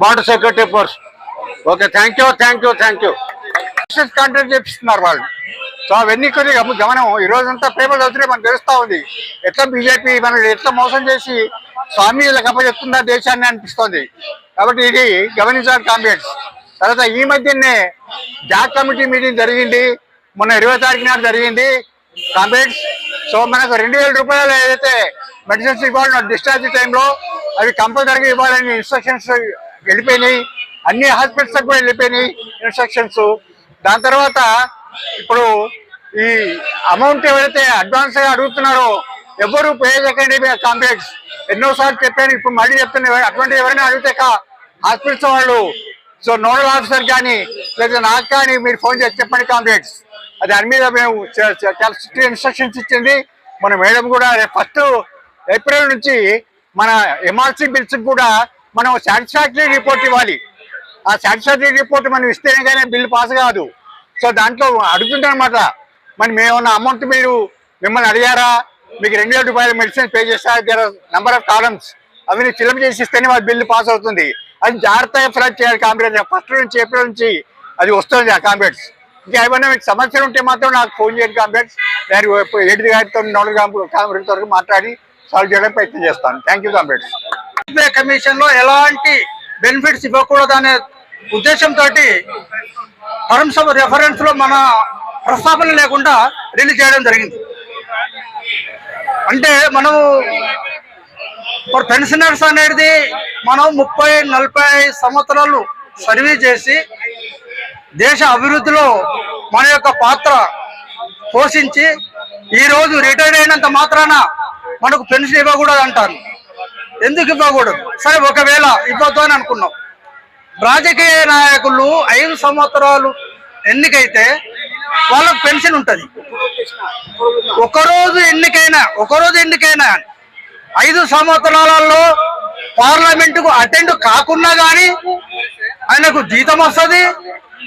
border security force. Okay, thank you, thank you, thank you. Contract చేపిస్తున్నారు వాళ్ళు. సో అవన్నీ కొన్ని గమనం. ఈ రోజంతా పేపర్ చదివితే మనకు తెలుస్తా ఉంది ఎట్లా బీజేపీ మనకి ఎట్లా మోసం చేసి స్వామీలకు అప్పచెప్తుందా దేశాన్ని అనిపిస్తోంది. కాబట్టి ఇది గమనించాలి కామ్రేడ్స్. తర్వాత ఈ మధ్యనే జాక్ కమిటీ మీటింగ్ జరిగింది, మొన్న 20వ తారీఖు నాడు జరిగింది కామ్రేడ్స్. సో మనకు 2000 రూపాయలు ఏదైతే మెడిసిన్స్ ఇవ్వాలన్న డిశ్చార్జ్ టైంలో అవి కంపల్సరీగా ఇవ్వాలని ఇన్స్ట్రక్షన్స్ వెళ్ళిపోయినాయి. అన్ని హాస్పిటల్స్ కూడా వెళ్ళిపోయినాయి ఇన్స్ట్రక్షన్స్. దాని తర్వాత ఇప్పుడు ఈ అమౌంట్ ఎవరైతే అడ్వాన్స్ గా అడుగుతున్నారో ఎవరు పే చేయకండి కాంప్లెక్స్. ఎన్నోసార్లు చెప్పాను, ఇప్పుడు మళ్ళీ చెప్తున్నా. అటువంటి ఎవరైనా అడిగితే హాస్పిటల్స్ వాళ్ళు, సో నోడల్ ఆఫీసర్ కానీ లేదా నాకు కానీ మీరు ఫోన్ చేసి చెప్పండి కాంప్లెక్స్. అది దాని మీద మేము చాలా స్ట్రిక్ట్ ఇన్స్ట్రక్షన్స్ ఇచ్చింది మన మేడం కూడా. 1st ఏప్రిల్ నుంచి మన MRC బిల్స్ కూడా మనం సాటిస్ఫాక్టరీ రిపోర్ట్ ఇవ్వాలి. ఆ సాటిస్ఫాక్టరీ రిపోర్ట్ మనం ఇస్తేనే కానీ బిల్లు పాస్ కాదు. సో దాంట్లో అడుగుతుంటాం అనమాట, మరి మేమన్న అమౌంట్ మీరు మిమ్మల్ని అడిగారా, మీకు 2000 రూపాయల మెడిసిన్ పే చేస్తారు, నెంబర్ ఆఫ్ కాలమ్స్ అవి ఫిల్అప్ చేసి ఇస్తేనే వాళ్ళ బిల్లు పాస్ అవుతుంది. అది జాగ్రత్తగా ఫిల్అప్ చేయాలి కాంప్లెక్స్. 1st నుంచి ఏప్రిల్ నుంచి అది వస్తుంది ఆ కాంప్లెక్స్. ఇంకా ఏమైనా మీకు సమస్యలు ఉంటే మాత్రం నాకు ఫోన్ చేయండి కాంప్లెక్స్. దానికి ఎడిది గారితో కాంగ్రెస్ వరకు మాట్లాడి సాల్వ్ చేయడానికి ప్రయత్నం చేస్తాను. Thank you comrades. కమిషన్ లో ఎలాంటి బెనిఫిట్స్ ఇవ్వకూడదు అనే ఉద్దేశంతో టర్మ్స్ ఆఫ్ రెఫరెన్స్ లో మన ప్రస్తావన లేకుండా రిలీజ్ చేయడం జరిగింది. అంటే మనం పెన్షనర్స్ అనేది మనం 30-40 సంవత్సరాలు సర్వీస్ చేసి దేశ అభివృద్ధిలో మన యొక్క పాత్ర పోషించి ఈ రోజు రిటైర్ అయినంత మాత్రాన మనకు పెన్షన్ ఇవ్వకూడదు అంటారు. ఎందుకు ఇవ్వకూడదు? సరే, ఒకవేళ ఇవ్వద్దు అని అనుకున్నాం. రాజకీయ నాయకులు 5 సంవత్సరాలు ఎన్నికైతే వాళ్ళకు పెన్షన్ ఉంటుంది. ఒకరోజు ఎన్నికైనా 5 సంవత్సరాలలో పార్లమెంటుకు అటెండ్ కాకున్నా కానీ ఆయనకు జీతం వస్తుంది,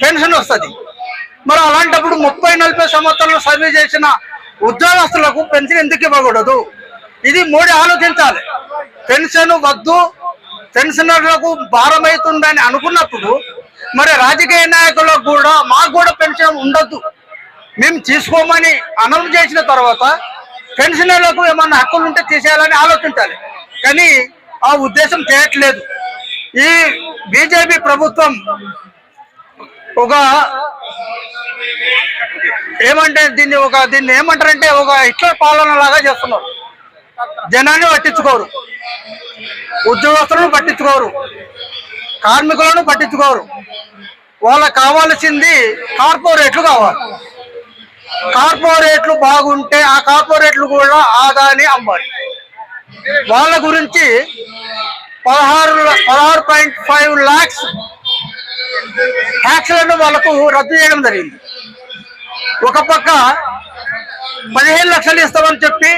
పెన్షన్ వస్తుంది. మరి అలాంటప్పుడు 30-40 సంవత్సరాలు సర్వీస్ చేసిన ఉద్యోగస్తులకు పెన్షన్ ఎందుకు ఇవ్వకూడదు? ఇది మోడీ ఆలోచించాలి. పెన్షన్ వద్దు, పెన్షనర్లకు భారం అవుతుందని అనుకున్నప్పుడు మరి రాజకీయ నాయకులకు కూడా మాకు కూడా పెన్షన్ ఉండొద్దు, మేము తీసుకోమని అనౌన్స్ చేసిన తర్వాత పెన్షనర్లకు ఏమన్నా హక్కులు ఉంటే తీసేయాలని ఆలోచించాలి. కానీ ఆ ఉద్దేశం చేయట్లేదు. ఈ బీజేపీ ప్రభుత్వం ఒక దీన్ని ఏమంటారంటే ఒక హిట్లర్ పాలన లాగా చేస్తున్నారు. జనాన్ని పట్టించుకోరు, ఉద్యోగస్తులను పట్టించుకోరు, కార్మికులను పట్టించుకోరు. వాళ్ళకి కావాల్సింది కార్పొరేట్లు కావాలి. కార్పొరేట్లు బాగుంటే ఆ కార్పొరేట్లు కూడా ఆదాని అమ్మాలి. వాళ్ళ గురించి 16.5 lakhs ట్యాక్స్లను వాళ్ళకు రద్దు చేయడం జరిగింది. ఒక పక్క 15 లక్షలు ఇస్తామని చెప్పి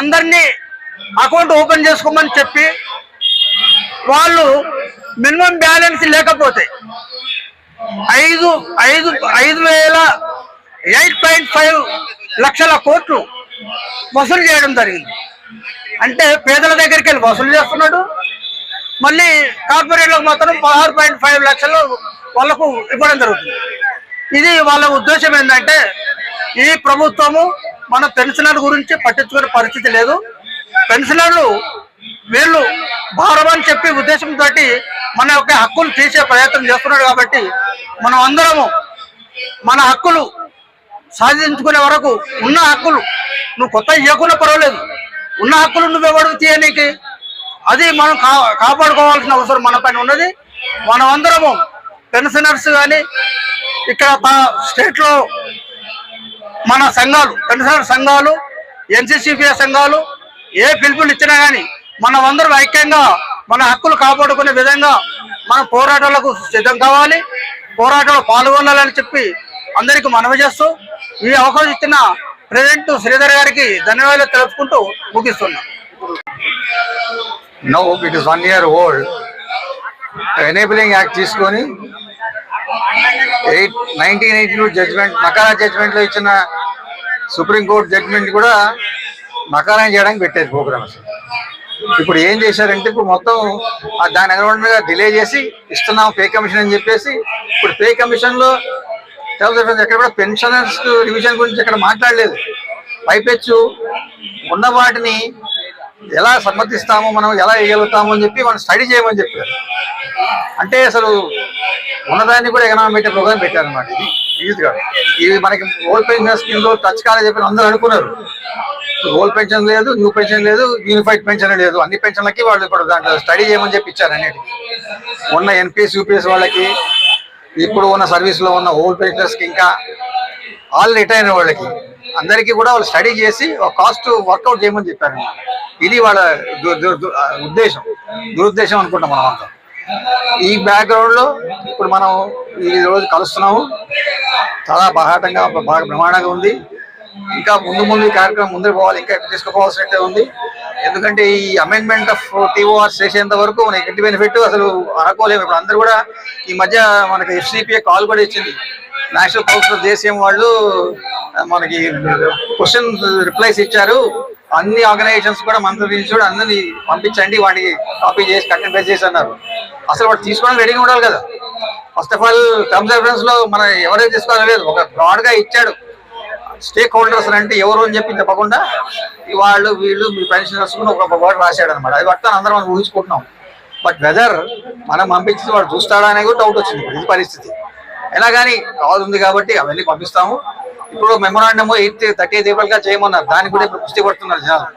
అందరినీ అకౌంట్ ఓపెన్ చేసుకోమని చెప్పి వాళ్ళు మినిమం బ్యాలెన్స్ లేకపోతే 8.5 లక్షల కోట్లు వసూలు చేయడం జరిగింది. అంటే పేదల దగ్గరికి వెళ్ళి వసూలు చేస్తున్నాడు. మళ్ళీ కార్పొరేట్లకు మాత్రం 16.5 లక్షలు వాళ్ళకు ఇవ్వడం జరుగుతుంది. ఇది వాళ్ళ ఉద్దేశం ఏంటంటే ఈ ప్రభుత్వము మన పెన్షనర్ గురించి పట్టించుకునే పరిస్థితి లేదు. పెన్షనర్లు వీళ్ళు భారం అని చెప్పి ఉద్దేశంతో మన యొక్క హక్కులు తీసే ప్రయత్నం చేస్తున్నాడు. కాబట్టి మనం అందరము మన హక్కులు సాధించుకునే వరకు ఉన్న హక్కులు నువ్వు కొత్త ఇవ్వకుండా పర్వాలేదు, ఉన్న హక్కులు నువ్వు ఎవరికి తీయనీకి అది మనం కాపాడుకోవాల్సిన అవసరం మన పైన ఉన్నది. మనం అందరము పెన్షనర్స్ కానీ ఇక్కడ స్టేట్లో మన సంఘాలు, పెన్షనర్ సంఘాలు, NCCPA సంఘాలు ఏ పిలుపులు ఇచ్చినా కానీ మనం అందరం ఐక్యంగా మన హక్కులు కాపాడుకునే విధంగా మన పోరాటాలకు సిద్ధం కావాలి, పోరాటంలో పాల్గొనాలని చెప్పి అందరికీ మనవి చేస్తూ ఈ అవకాశం ఇచ్చిన ప్రెసిడెంట్ శ్రీధర్ గారికి ధన్యవాదాలు తెలుపుకుంటూ ముగిస్తున్నాం. Now it is 1 year old. Enabling Act తీసుకొని 1982 జడ్జిమెంట్ నకారా జడ్జిమెంట్ లో ఇచ్చిన సుప్రీంకోర్టు జడ్జిమెంట్ కూడా నకారం చేయడానికి పెట్టేది ప్రోగ్రామ్. అసలు ఇప్పుడు ఏం చేశారంటే ఇప్పుడు మొత్తం దాని అగ్రౌండ్గా డిలే చేసి ఇస్తున్నాం పే కమిషన్ అని చెప్పేసి ఇప్పుడు పే కమిషన్ లో ఎక్కడ కూడా పెన్షనర్స్ రివిజన్ గురించి ఎక్కడ మాట్లాడలేదు. పైపెచ్చు ఉన్న వాటిని ఎలా సమ్మతిస్తామో మనం ఎలా వేయగలుగుతామో అని చెప్పి మనం స్టడీ చేయమని చెప్పారు. అంటే అసలు ఉన్నదాన్ని కూడా ఎకనామిక్ ప్రోగ్రామ్ పెట్టారనమాట. ఇది కాదు, ఇవి మనకి ఓల్డ్ పెన్షన్ స్కీమ్ లో టచ్ కాలేజ్ చెప్పి అందరూ అనుకున్నారు. ఓల్డ్ పెన్షన్ లేదు, న్యూ పెన్షన్ లేదు, యూనిఫైడ్ పెన్షన్ లేదు. అన్ని పెన్షన్లకి వాళ్ళు ఇప్పుడు దాంట్లో స్టడీ చేయమని చెప్పి ఇచ్చారు. అన్నిటికీ ఉన్న NPS UPS వాళ్ళకి, ఇప్పుడు ఉన్న సర్వీస్ లో ఉన్న ఓల్డ్ పెన్షనర్స్ కి, ఇంకా ఆల్ రిటైర్ వాళ్ళకి అందరికీ కూడా వాళ్ళు స్టడీ చేసి ఒక కాస్ట్ వర్కౌట్ చేయమని చెప్పారు. ఇది వాళ్ళ దురుద్దేశం అనుకుంటాం మనం అంతా. ఈ బ్యాక్గ్రౌండ్ లో ఇప్పుడు మనం ఈ రోజు కలుస్తున్నాము. చాలా బాహాటంగా బాగా బ్రహ్మాండంగా ఉంది. ఇంకా ముందు ఈ కార్యక్రమం ముందుకు పోవాలి, ఇంకా తీసుకుపోవాల్సినట్టే ఉంది. ఎందుకంటే ఈ అమెండ్మెంట్ ఆఫ్ TOR చేసేంత వరకు మనకి ఎట్టి బెనిఫిట్ అసలు అనుకోలేము. ఇప్పుడు అందరూ కూడా ఈ మధ్య మనకి FCPA కాల్ కూడా ఇచ్చింది. నేషనల్ కౌన్సిల్ ఆఫ్ JCM వాళ్ళు మనకి క్వశ్చన్ రిప్లైస్ ఇచ్చారు. అన్ని ఆర్గనైజేషన్స్ కూడా మంత్రి నుంచి కూడా అందరినీ పంపించండి, వాటికి కాపీ చేసి కట్ అండ్ పేస్ట్ చేసి అన్నారు. అసలు వాటి తీసుకోవడానికి రెడీగా ఉండాలి కదా. First of all terms of reference లో మనం ఎవరైతే తీసుకోవాలి లేదు, ఒక బ్రాడ్ గా ఇచ్చాడు. స్టేక్ హోల్డర్స్ అంటే ఎవరు అని చెప్పి చెప్పకుండా వాళ్ళు వీళ్ళు మీ పెన్షనర్స్ ఒక వర్డ్ రాశాడు అనమాట. అది పట్టుకొని అందరం మనం ఊహించుకుంటున్నాం. బట్ వెదర్ మనం పంపించి వాడు చూస్తాడా అనేది కూడా డౌట్ వచ్చింది. ఇది పరిస్థితి. అయినా కానీ కావాలి ఉంది కాబట్టి అవన్నీ పంపిస్తాము. ఇప్పుడు మెమోరాండమ్ 30th April గా చేయమన్నారు. దానికి కూడా ఇప్పుడు పుష్టి పడుతున్నారు జనాలు.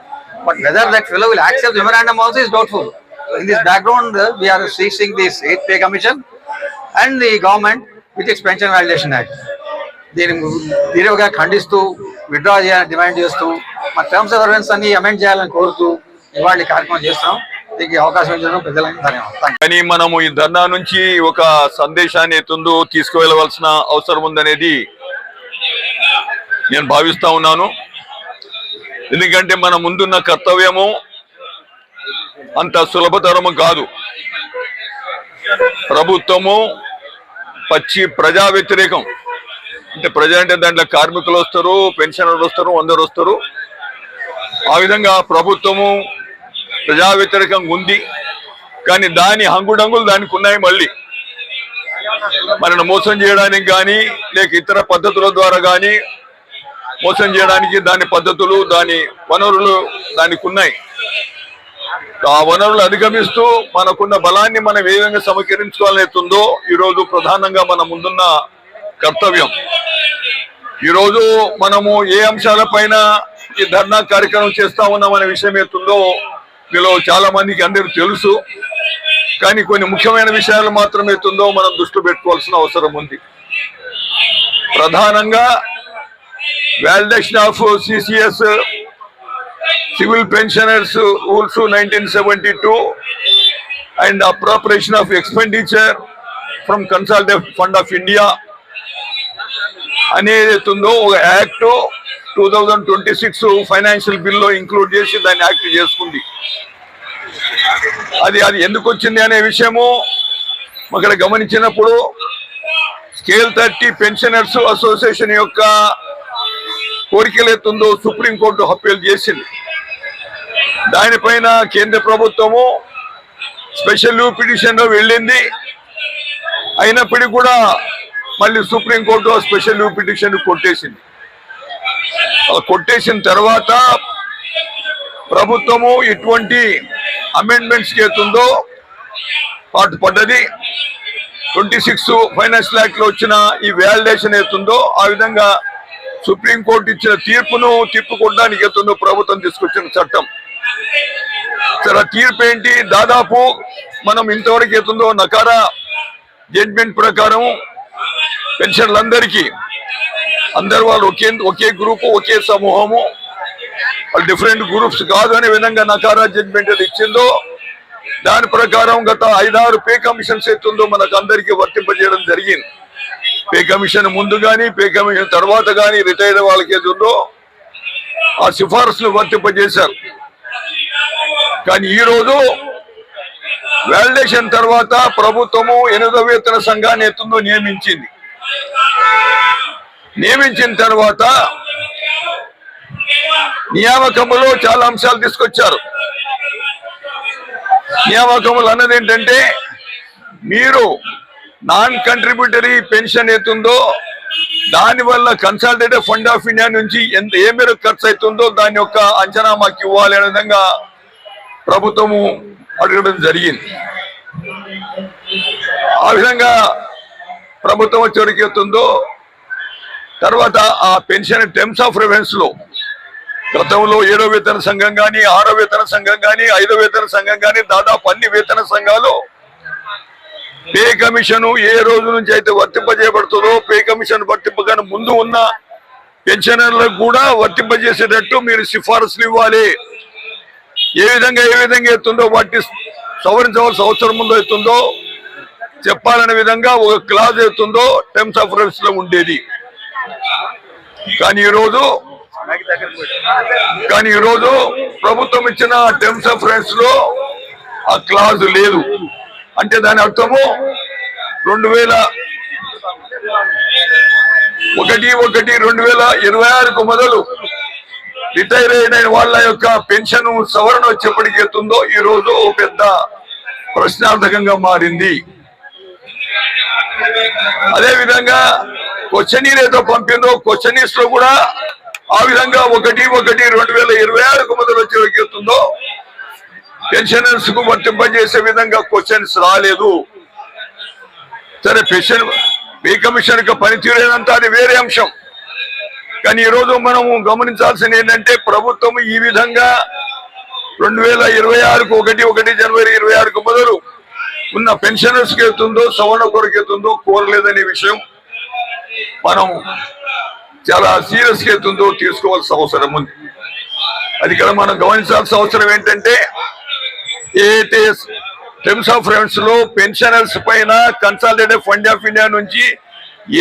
But whether that fellow will accept memorandum also is doubtful. In this background, we are seeking this 8th Pay Commission and the government with its Pension Validation Act. దీని తీవ్రంగా ఖండిస్తూ విత్డ్రా చేయాలని డిమాండ్ చేస్తూ మా టర్మ్స్ ఆఫ్ రిఫరెన్స్ అన్ని amend చేయాలని కోరుతూ ఇవాళ కార్యక్రమం చేస్తాం. దీనికి అవకాశం ఇచ్చిన ప్రజలకు ధన్యవాదాలు. కానీ మనము ఈ ధర్నా నుంచి ఒక సందేశాన్ని ఎత్తుందో తీసుకువెళ్ళవలసిన అవసరం ఉందనేది నేను భావిస్తా ఉన్నాను. ఎందుకంటే మన ముందున్న కర్తవ్యము అంత సులభతరము కాదు. ప్రభుత్వము పచ్చి ప్రజా వ్యతిరేకం. అంటే ప్రజా అంటే దాంట్లో కార్మికులు వస్తారు, పెన్షనర్లు వస్తారు, అందరు వస్తారు. ఆ విధంగా ప్రభుత్వము ప్రజా వ్యతిరేకంగా ఉంది. కానీ దాని హంగుడంగులు దానికి ఉన్నాయి. మళ్ళీ మనల్ని మోసం చేయడానికి కానీ లేక ఇతర పద్ధతుల ద్వారా కానీ మోసం చేయడానికి దాని పద్ధతులు, దాని వనరులు దానికి ఉన్నాయి. ఆ వనరులు అధిగమిస్తూ మనకున్న బలాన్ని మనం ఏ విధంగా సమీకరించుకోవాలనేస్తుందో ఈరోజు ప్రధానంగా మన ముందున్న కర్తవ్యం. ఈరోజు మనము ఏ అంశాలపైన ఈ ధర్నా కార్యక్రమం చేస్తా ఉన్నామనే విషయం ఏతుందో మీలో చాలా మందికి అందరికీ తెలుసు. కానీ కొన్ని ముఖ్యమైన విషయాలు మాత్రం ఏతుందో మనం దృష్టి పెట్టుకోవాల్సిన అవసరం ఉంది. ప్రధానంగా validation of CCS Civil Pensioners Rules 1972 and appropriation of expenditure from Consolidated Fund of India అనేది ఉందో ఒక యాక్ట్ 2026 ఫైనాన్షియల్ బిల్లో ఇంక్లూడ్ చేసి దాన్ని యాక్ట్ చేసుకుంది. అది ఎందుకు వచ్చింది అనే విషయము అక్కడ గమనించినప్పుడు స్కేల్ 30 పెన్షనర్స్ అసోసియేషన్ యొక్క కోరికలు ఎత్తుందో సుప్రీంకోర్టు అప్పీల్ చేసింది. దానిపైన కేంద్ర ప్రభుత్వము స్పెషల్ లీవ్ పిటిషన్ లో వెళ్ళింది. అయినప్పటికీ కూడా మళ్ళీ సుప్రీంకోర్టు స్పెషల్ లీవ్ పిటిషన్ కొట్టేసింది. కొట్టేసిన తర్వాత ప్రభుత్వము ఇటువంటి అమెండ్మెంట్స్ చేస్తుందో పాటు పడ్డది. 26 ఫైనాన్షియల్ యాక్ట్ లో వచ్చిన ఈ వ్యాలిడేషన్ ఏతుందో ఆ విధంగా సుప్రీంకోర్టు ఇచ్చిన తీర్పును తిప్పుకోవడానికి ఏతుందో ప్రభుత్వం తీసుకొచ్చిన చట్టం. సరే తీర్పు ఏంటి? దాదాపు మనం ఇంతవరకు ఏతుందో నకారా జడ్జ్మెంట్ ప్రకారం పెన్షన్లందరికీ అందరు వాళ్ళు ఒకే గ్రూపు, ఒకే సమూహము, వాళ్ళు డిఫరెంట్ గ్రూప్స్ కాదు అనే విధంగా నకారా జడ్జ్మెంట్ అది ఇచ్చిందో దాని ప్రకారం గత 5-6 పే కమిషన్స్ ఎత్తుందో మనకు అందరికీ వర్తింపజేయడం జరిగింది. పే కమిషన్ ముందు కానీ పే కమిషన్ తర్వాత కానీ రిటైర్డ్ వాళ్ళకి ఏదో ఆ సిఫార్సులు వర్తింపజేశారు. కానీ ఈ రోజు వాలిడేషన్ తర్వాత ప్రభుత్వము 8వ వేతన సంఘాన్ని ఎత్తుందో నియమించింది. నియమించిన తర్వాత నియామకములో చాలా అంశాలు తీసుకొచ్చారు. నియామకములు అన్నది ఏంటంటే మీరు నాన్ కంట్రిబ్యూటరీ పెన్షన్ అవుతుందో దానివల్ల కన్సాలిడేటెడ్ ఫండ్ ఆఫ్ ఇండియా నుంచి ఏ మేరకు ఖర్చు అవుతుందో దాని యొక్క అంచనా మాకు ఇవ్వాలి అనే విధంగా ప్రభుత్వము అడగడం జరిగింది. ఆ విధంగా ప్రభుత్వం వచ్చేటికి అవుతుందో తర్వాత ఆ పెన్షన్ టర్మ్స్ ఆఫ్ రిఫరెన్స్ లో గతంలో 7వ వేతన సంఘం కానీ 6వ వేతన సంఘం కానీ 5వ వేతన సంఘం కానీ దాదాపు అన్ని వేతన సంఘాలు పే కమిషన్ ఏ రోజు నుంచి అయితే వర్తింపజేయబడుతుందో పే కమిషన్ వర్తింపగానే ముందు ఉన్న పెన్షనర్లకు కూడా వర్తింపజేసేటట్టు మీరు సిఫారసులు ఇవ్వాలి. ఏ విధంగా ఎత్తుందో వాటి సవరించవలసిన అవసరం ఉందో ఎత్తుందో చెప్పాలనే విధంగా ఒక క్లాజ్ ఎత్తుందో టర్మ్స్ ఆఫ్ రిఫరెన్స్ లో ఉండేది. కానీ ఈరోజు ప్రభుత్వం ఇచ్చిన టర్మ్స్ ఆఫ్ రిఫరెన్స్ లో ఆ క్లాజ్ లేదు. అంటే దాని అర్థము 2001-2026 మొదలు రిటైర్ అయిన వాళ్ళ యొక్క పెన్షన్ సవరణ వచ్చేప్పటికి ఎత్తుందో ఈ రోజు పెద్ద ప్రశ్నార్థకంగా మారింది. అదే విధంగా క్వశ్చనీర్ ఏదో పంపిందో క్వశ్చనీర్స్ లో కూడా ఆ విధంగా 1/1/2026 మొదలు వచ్చేస్తుందో పెన్షనర్స్ కు వర్తింపజేసే విధంగా క్వశ్చన్స్ రాలేదు. సరే, పెన్షన్ పే కమిషన్ యొక్క పనితీరేనంతా అది వేరే అంశం. కానీ ఈరోజు మనము గమనించాల్సింది ఏంటంటే ప్రభుత్వం ఈ విధంగా 2026కు 1 జనవరి 2026 మొదలు ఉన్న పెన్షనర్స్ కి అవుతుందో సవర్ణ కొరకు అవుతుందో కోరలేదనే విషయం మనం చాలా సీరియస్ గా అవుతుందో తీసుకోవాల్సిన అవసరం ఉంది. అది ఇక్కడ మనం గమనించాల్సిన అవసరం ఏంటంటే ఏదైతే టర్మ్స్ ఆఫ్ రెఫరెన్స్ లో పెన్షనర్స్ పైన కన్సాలిడేటెడ్ ఫండ్ ఆఫ్ ఇండియా నుంచి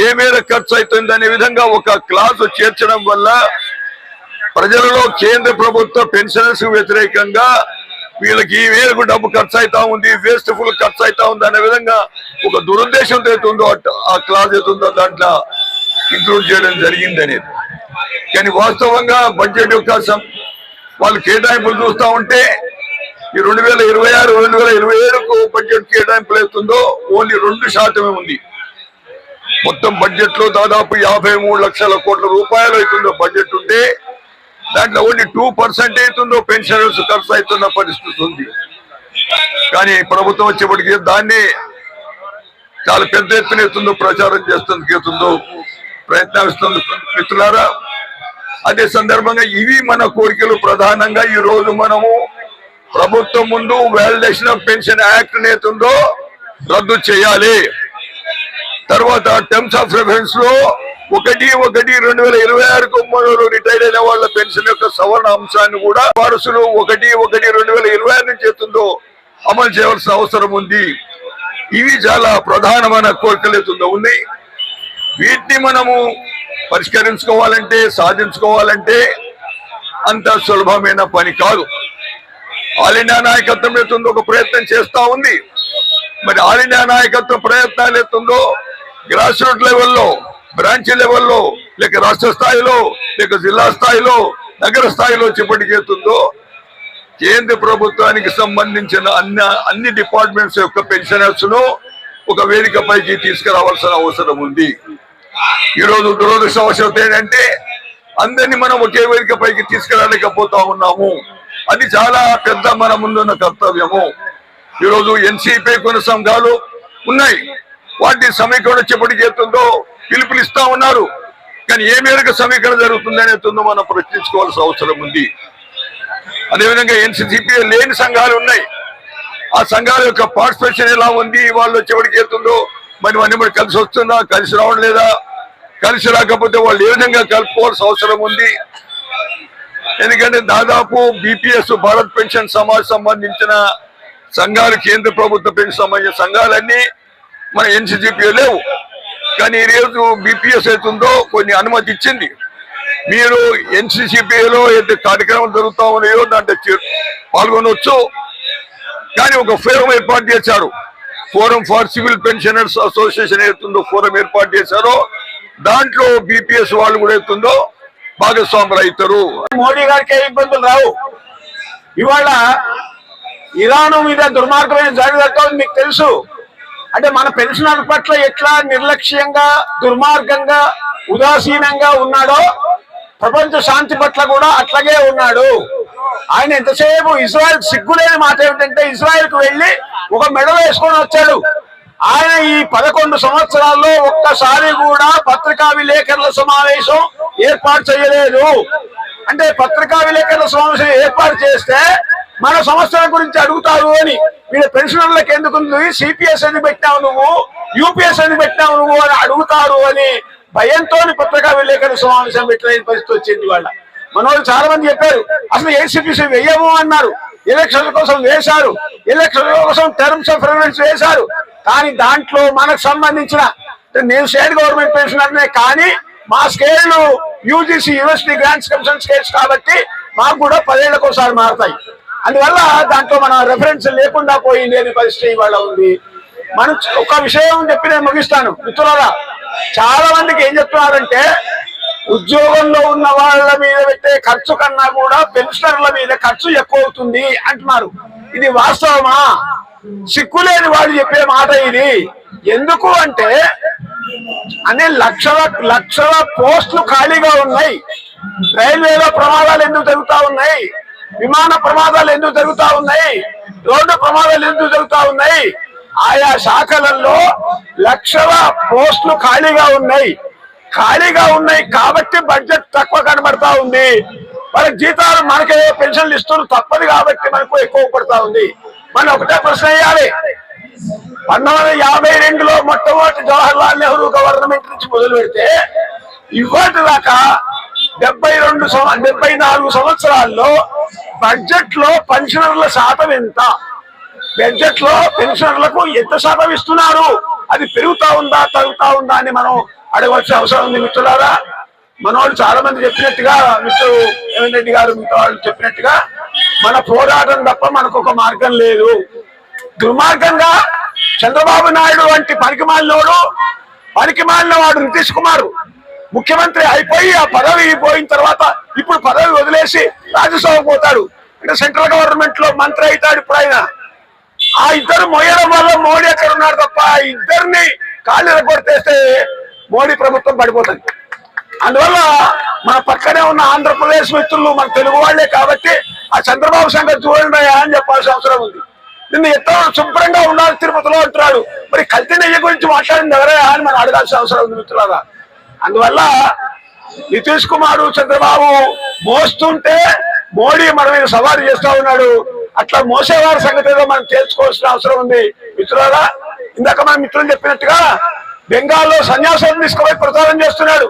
ఏ మేర ఖర్చు అవుతుంది అనే విధంగా ఒక క్లాస్ చేర్చడం వల్ల ప్రజలలో కేంద్ర ప్రభుత్వ పెన్షనర్స్ వ్యతిరేకంగా వీళ్ళకి ఈ మేరకు డబ్బు ఖర్చు అవుతా ఉంది, వేస్ట్ఫుల్ ఖర్చు అవుతా ఉంది అనే విధంగా ఒక దురుద్దేశంతో అవుతుందో ఆ క్లాస్ అవుతుందో దాంట్లో ఇంక్లూడ్ చేయడం జరిగింది అనేది. కానీ వాస్తవంగా బడ్జెట్ యొక్క వాళ్ళు కేటాయింపులు చూస్తూ ఉంటే ఈ 2026, 2027కు బడ్జెట్ కేటాయింపులు అవుతుందో ఓన్లీ 2% ఉంది. మొత్తం బడ్జెట్ లో దాదాపు 53 లక్షల కోట్ల రూపాయలు అవుతుందో బడ్జెట్ ఉంటే దాంట్లో ఓన్లీ 2% అవుతుందో పెన్షనర్స్ ఖర్చు అవుతున్న పరిస్థితి ఉంది. కానీ ప్రభుత్వం వచ్చేప్పటికీ దాన్ని చాలా పెద్ద ఎత్తున అవుతుందో ప్రచారం చేస్తుందో ప్రయత్నిస్తుంది. మిత్రులారా, అదే సందర్భంగా ఇవి మన కోరికలు. ప్రధానంగా ఈ రోజు మనము ప్రభుత్వం ముందు వాలిడేషన్ ఆఫ్ పెన్షన్ యాక్ట్ నేతుందో రద్దు చేయాలి. తర్వాత టర్మ్స్ ఆఫ్ రెఫరెన్స్ లో 1/1/2026కు మొదలు రిటైర్ అయిన వాళ్ళ పెన్షన్ యొక్క సవరణ అంశాన్ని కూడా వారసులు 1/1/2026 నుంచి ఎత్తుందో అమలు చేయవలసిన అవసరం ఉంది. ఇవి చాలా ప్రధానమైన కోరికలు ఎత్తుందో ఉన్నాయి. వీటిని మనము పరిష్కరించుకోవాలంటే సాధించుకోవాలంటే అంత సులభమైన పని కాదు. ఆల్ ఇండియా నాయకత్వం ఎత్తుందో ఒక ప్రయత్నం చేస్తా ఉంది. మరి ఆల్ ఇండియా నాయకత్వం ప్రయత్నాలు ఎత్తుందో గ్రాస్ రూట్ లెవెల్లో, బ్రాంచ్ లెవెల్లో, లేక రాష్ట్ర స్థాయిలో, లేక జిల్లా స్థాయిలో, నగర స్థాయిలో చేపట్టుకెళ్తుందో కేంద్ర ప్రభుత్వానికి సంబంధించిన అన్ని డిపార్ట్మెంట్స్ యొక్క పెన్షనర్స్ ను ఒక వేదికపైకి తీసుకురావాల్సిన అవసరం ఉంది. ఈరోజు దురదృష్టవశాత్తు ఏంటంటే అందరినీ మనం ఒకే వేదికపైకి తీసుకురాలేకపోతా ఉన్నాము. అది చాలా పెద్ద మన ముందున్న కర్తవ్యము. ఈరోజు ఎన్సీపీ కొన్ని సంఘాలు ఉన్నాయి, వాటి సమీకరణ చేపట్టుకెళ్తుందో పిలుపులు ఇస్తా ఉన్నారు. కానీ ఏ మేరకు సమీకరణ జరుగుతుంది అనేతుందో మనం ప్రశ్నించుకోవాల్సిన అవసరం ఉంది. అదేవిధంగా ఎన్సీపీ లేని సంఘాలు ఉన్నాయి, ఆ సంఘాల యొక్క పార్టిసిపేషన్ ఎలా ఉంది, వాళ్ళు వచ్చేప్పటికెళ్తుందో మరి అన్ని మరి కలిసి వస్తుందా, కలిసి రావడం లేదా, కలిసి రాకపోతే వాళ్ళు ఏ విధంగా కలుపుకోవాల్సిన అవసరం ఉంది. ఎందుకంటే దాదాపు బీపీఎస్ భారత్ పెన్షన్ సమాజ్ సంబంధించిన సంఘాలు, కేంద్ర ప్రభుత్వ పెన్షన్ సంబంధించిన సంఘాలన్నీ మన ఎన్సీపీ లేవు. కానీ ఈరోజు బీపీఎస్ అవుతుందో కొన్ని అనుమతి ఇచ్చింది. మీరు ఎన్సీసీపీలో ఏదైతే కార్యక్రమాలు జరుగుతూ ఉన్నాయో దాంట్లో పాల్గొనవచ్చు. కానీ ఒక ఫోరం ఏర్పాటు చేశారు, forum for civil pensioners association ఏతుందో ఫోరం ఏర్పాటు చేశారో దాంట్లో బీపీఎస్ వాళ్ళు కూడా అవుతుందో భాగస్వాములు అవుతారు. మోడీ గారికి ఏ ఇబ్బందులు రావు. ఇవాళ ఇరాన్ మీద దుర్మార్గమైన దాడి జరుగుతుంది మీకు తెలుసు. అంటే మన పెన్షనర్ పట్ల ఎట్లా నిర్లక్ష్యంగా, దుర్మార్గంగా, ఉదాసీనంగా ఉన్నాడో ప్రపంచ శాంతి పట్ల కూడా అట్లాగే ఉన్నాడు. ఆయన ఎంతసేపు ఇజ్రాయెల్ సిగ్గులేని మాట ఏమిటంటే ఇజ్రాయెల్ కు వెళ్లి ఒక మెడల్ వేసుకొని వచ్చాడు. ఆయన ఈ 11 సంవత్సరాల్లో ఒక్కసారి కూడా పత్రికా విలేకరుల సమావేశం ఏర్పాటు చేయలేదు. అంటే పత్రికా విలేకరుల సమావేశం ఏర్పాటు చేస్తే మన సమస్యల గురించి అడుగుతారు అని, వీళ్ళ పెన్షనర్లకు ఎందుకు సిపిఎస్ ఎందుకు పెట్టావు నువ్వు, యూపీఎస్ ఎందుకు పెట్టావు నువ్వు అని అడుగుతారు అని భయంతో పత్రికా విలేకరుల సమావేశం పెట్టలేని పరిస్థితి వచ్చింది. వాళ్ళ మనోళ్ళు చాలా మంది చెప్పారు అసలు ఏసీపీసీ వెయ్యము అన్నారు, ఎలక్షన్ల కోసం వేశారు, ఎలక్షన్ల కోసం టర్మ్స్ ఆఫ్ రెఫరెన్స్ వేశారు. కానీ దాంట్లో మనకు సంబంధించిన నేను స్టేట్ గవర్నమెంట్ పెన్షనర్నే, కానీ మా స్కేళ్లు UGC university grants commission scales కాబట్టి మాకు కూడా 10 ఏళ్లకు ఒకసారి మారుతాయి. అందువల్ల దాంట్లో మన రెఫరెన్స్ లేకుండా పోయింది అనే పరిస్థితి ఇవాళ ఉంది. మనం ఒక విషయం చెప్పి నేను ముగిస్తాను మిత్రులారా. చాలా మందికి ఏం చెప్తున్నారంటే ఉద్యోగంలో ఉన్న వాళ్ళ మీద పెట్టే ఖర్చు కన్నా కూడా పెన్షనర్ల మీద ఖర్చు ఎక్కువ అవుతుంది అంటున్నారు. ఇది వాస్తవమా? సిగ్గులేని వాళ్ళు చెప్పే మాట ఇది. ఎందుకు అంటే అన్ని లక్షల పోస్టులు ఖాళీగా ఉన్నాయి. రైల్వేలో ప్రమాదాలు ఎందుకు జరుగుతా ఉన్నాయి, విమాన ప్రమాదాలు ఎందుకు జరుగుతా ఉన్నాయి, రోడ్డు ప్రమాదాలు ఎందుకు జరుగుతా ఉన్నాయి? ఆయా శాఖలలో లక్షల పోస్టులు ఖాళీగా ఉన్నాయి కాబట్టి బడ్జెట్ తక్కువ కనబడతా ఉంది. వాళ్ళకి జీతాలు మనకే పెన్షన్లు ఇస్తున్నారు తప్పదు కాబట్టి మనకు ఎక్కువ పడతా ఉంది. మనం ఒకటే ప్రశ్న వేయాలి. 1952లో మొట్టమొదటి జవహర్లాల్ నెహ్రూ గవర్నమెంట్ నుంచి మొదలు పెడితే ఇవాటి దాకా 74 సంవత్సరాల్లో బడ్జెట్ లో పెన్షనర్ల శాతం ఎంత, బడ్జెట్ లో పెన్షనర్లకు ఎంత శాతం ఇస్తున్నారు, అది పెరుగుతా ఉందా తగ్గుతా ఉందా అని మనం అడగవలసిన అవసరం ఉంది. మిత్రులారా, మనోళ్ళు చాలా మంది చెప్పినట్టుగా, మిస్టర్ రేవంత్ రెడ్డి గారు మిగతా వాళ్ళు చెప్పినట్టుగా మన పోరాటం తప్ప మనకు ఒక మార్గం లేదు. దుర్మార్గంగా చంద్రబాబు నాయుడు వంటి పనికిమాలిన వాడు నితీష్ కుమార్ ముఖ్యమంత్రి అయిపోయి ఆ పదవి పోయిన తర్వాత ఇప్పుడు పదవి వదిలేసి రాజ్యసభకు పోతాడు. అంటే సెంట్రల్ గవర్నమెంట్ లో మంత్రి అవుతాడు. ఇప్పుడు ఆయన ఆ ఇద్దరు మోయడం వల్ల మోడీ ఎక్కడ ఉన్నాడు తప్ప ఇద్దరిని కాళ్ళు కొట్టేస్తే మోడీ ప్రభుత్వం పడిపోతుంది. అందువల్ల మన పక్కనే ఉన్న ఆంధ్రప్రదేశ్ మిత్రులు మన తెలుగు వాళ్లే కాబట్టి ఆ చంద్రబాబు సంగతి చూడండి అని చెప్పాల్సిన అవసరం ఉంది. నిన్ను ఎంతో శుభ్రంగా ఉండాలి తిరుపతిలో అంటున్నాడు, మరి కల్తీ నెయ్యి గురించి మాట్లాడింది ఎవరే అని మనం అడగాల్సిన అవసరం ఉంది మిత్రులారా. అందువల్ల నితీష్ కుమార్ చంద్రబాబు మోస్తుంటే మోడీ మన మీద సవారీ చేస్తా ఉన్నాడు. అట్లా మోసేవారి సంగతి ఏదో మనం తెలుసుకోవాల్సిన అవసరం ఉంది మిత్రులారా. ఇందాక మన మిత్రులు చెప్పినట్టుగా బెంగాల్లో సన్యాసాలను తీసుకుపోయి ప్రచారం చేస్తున్నాడు.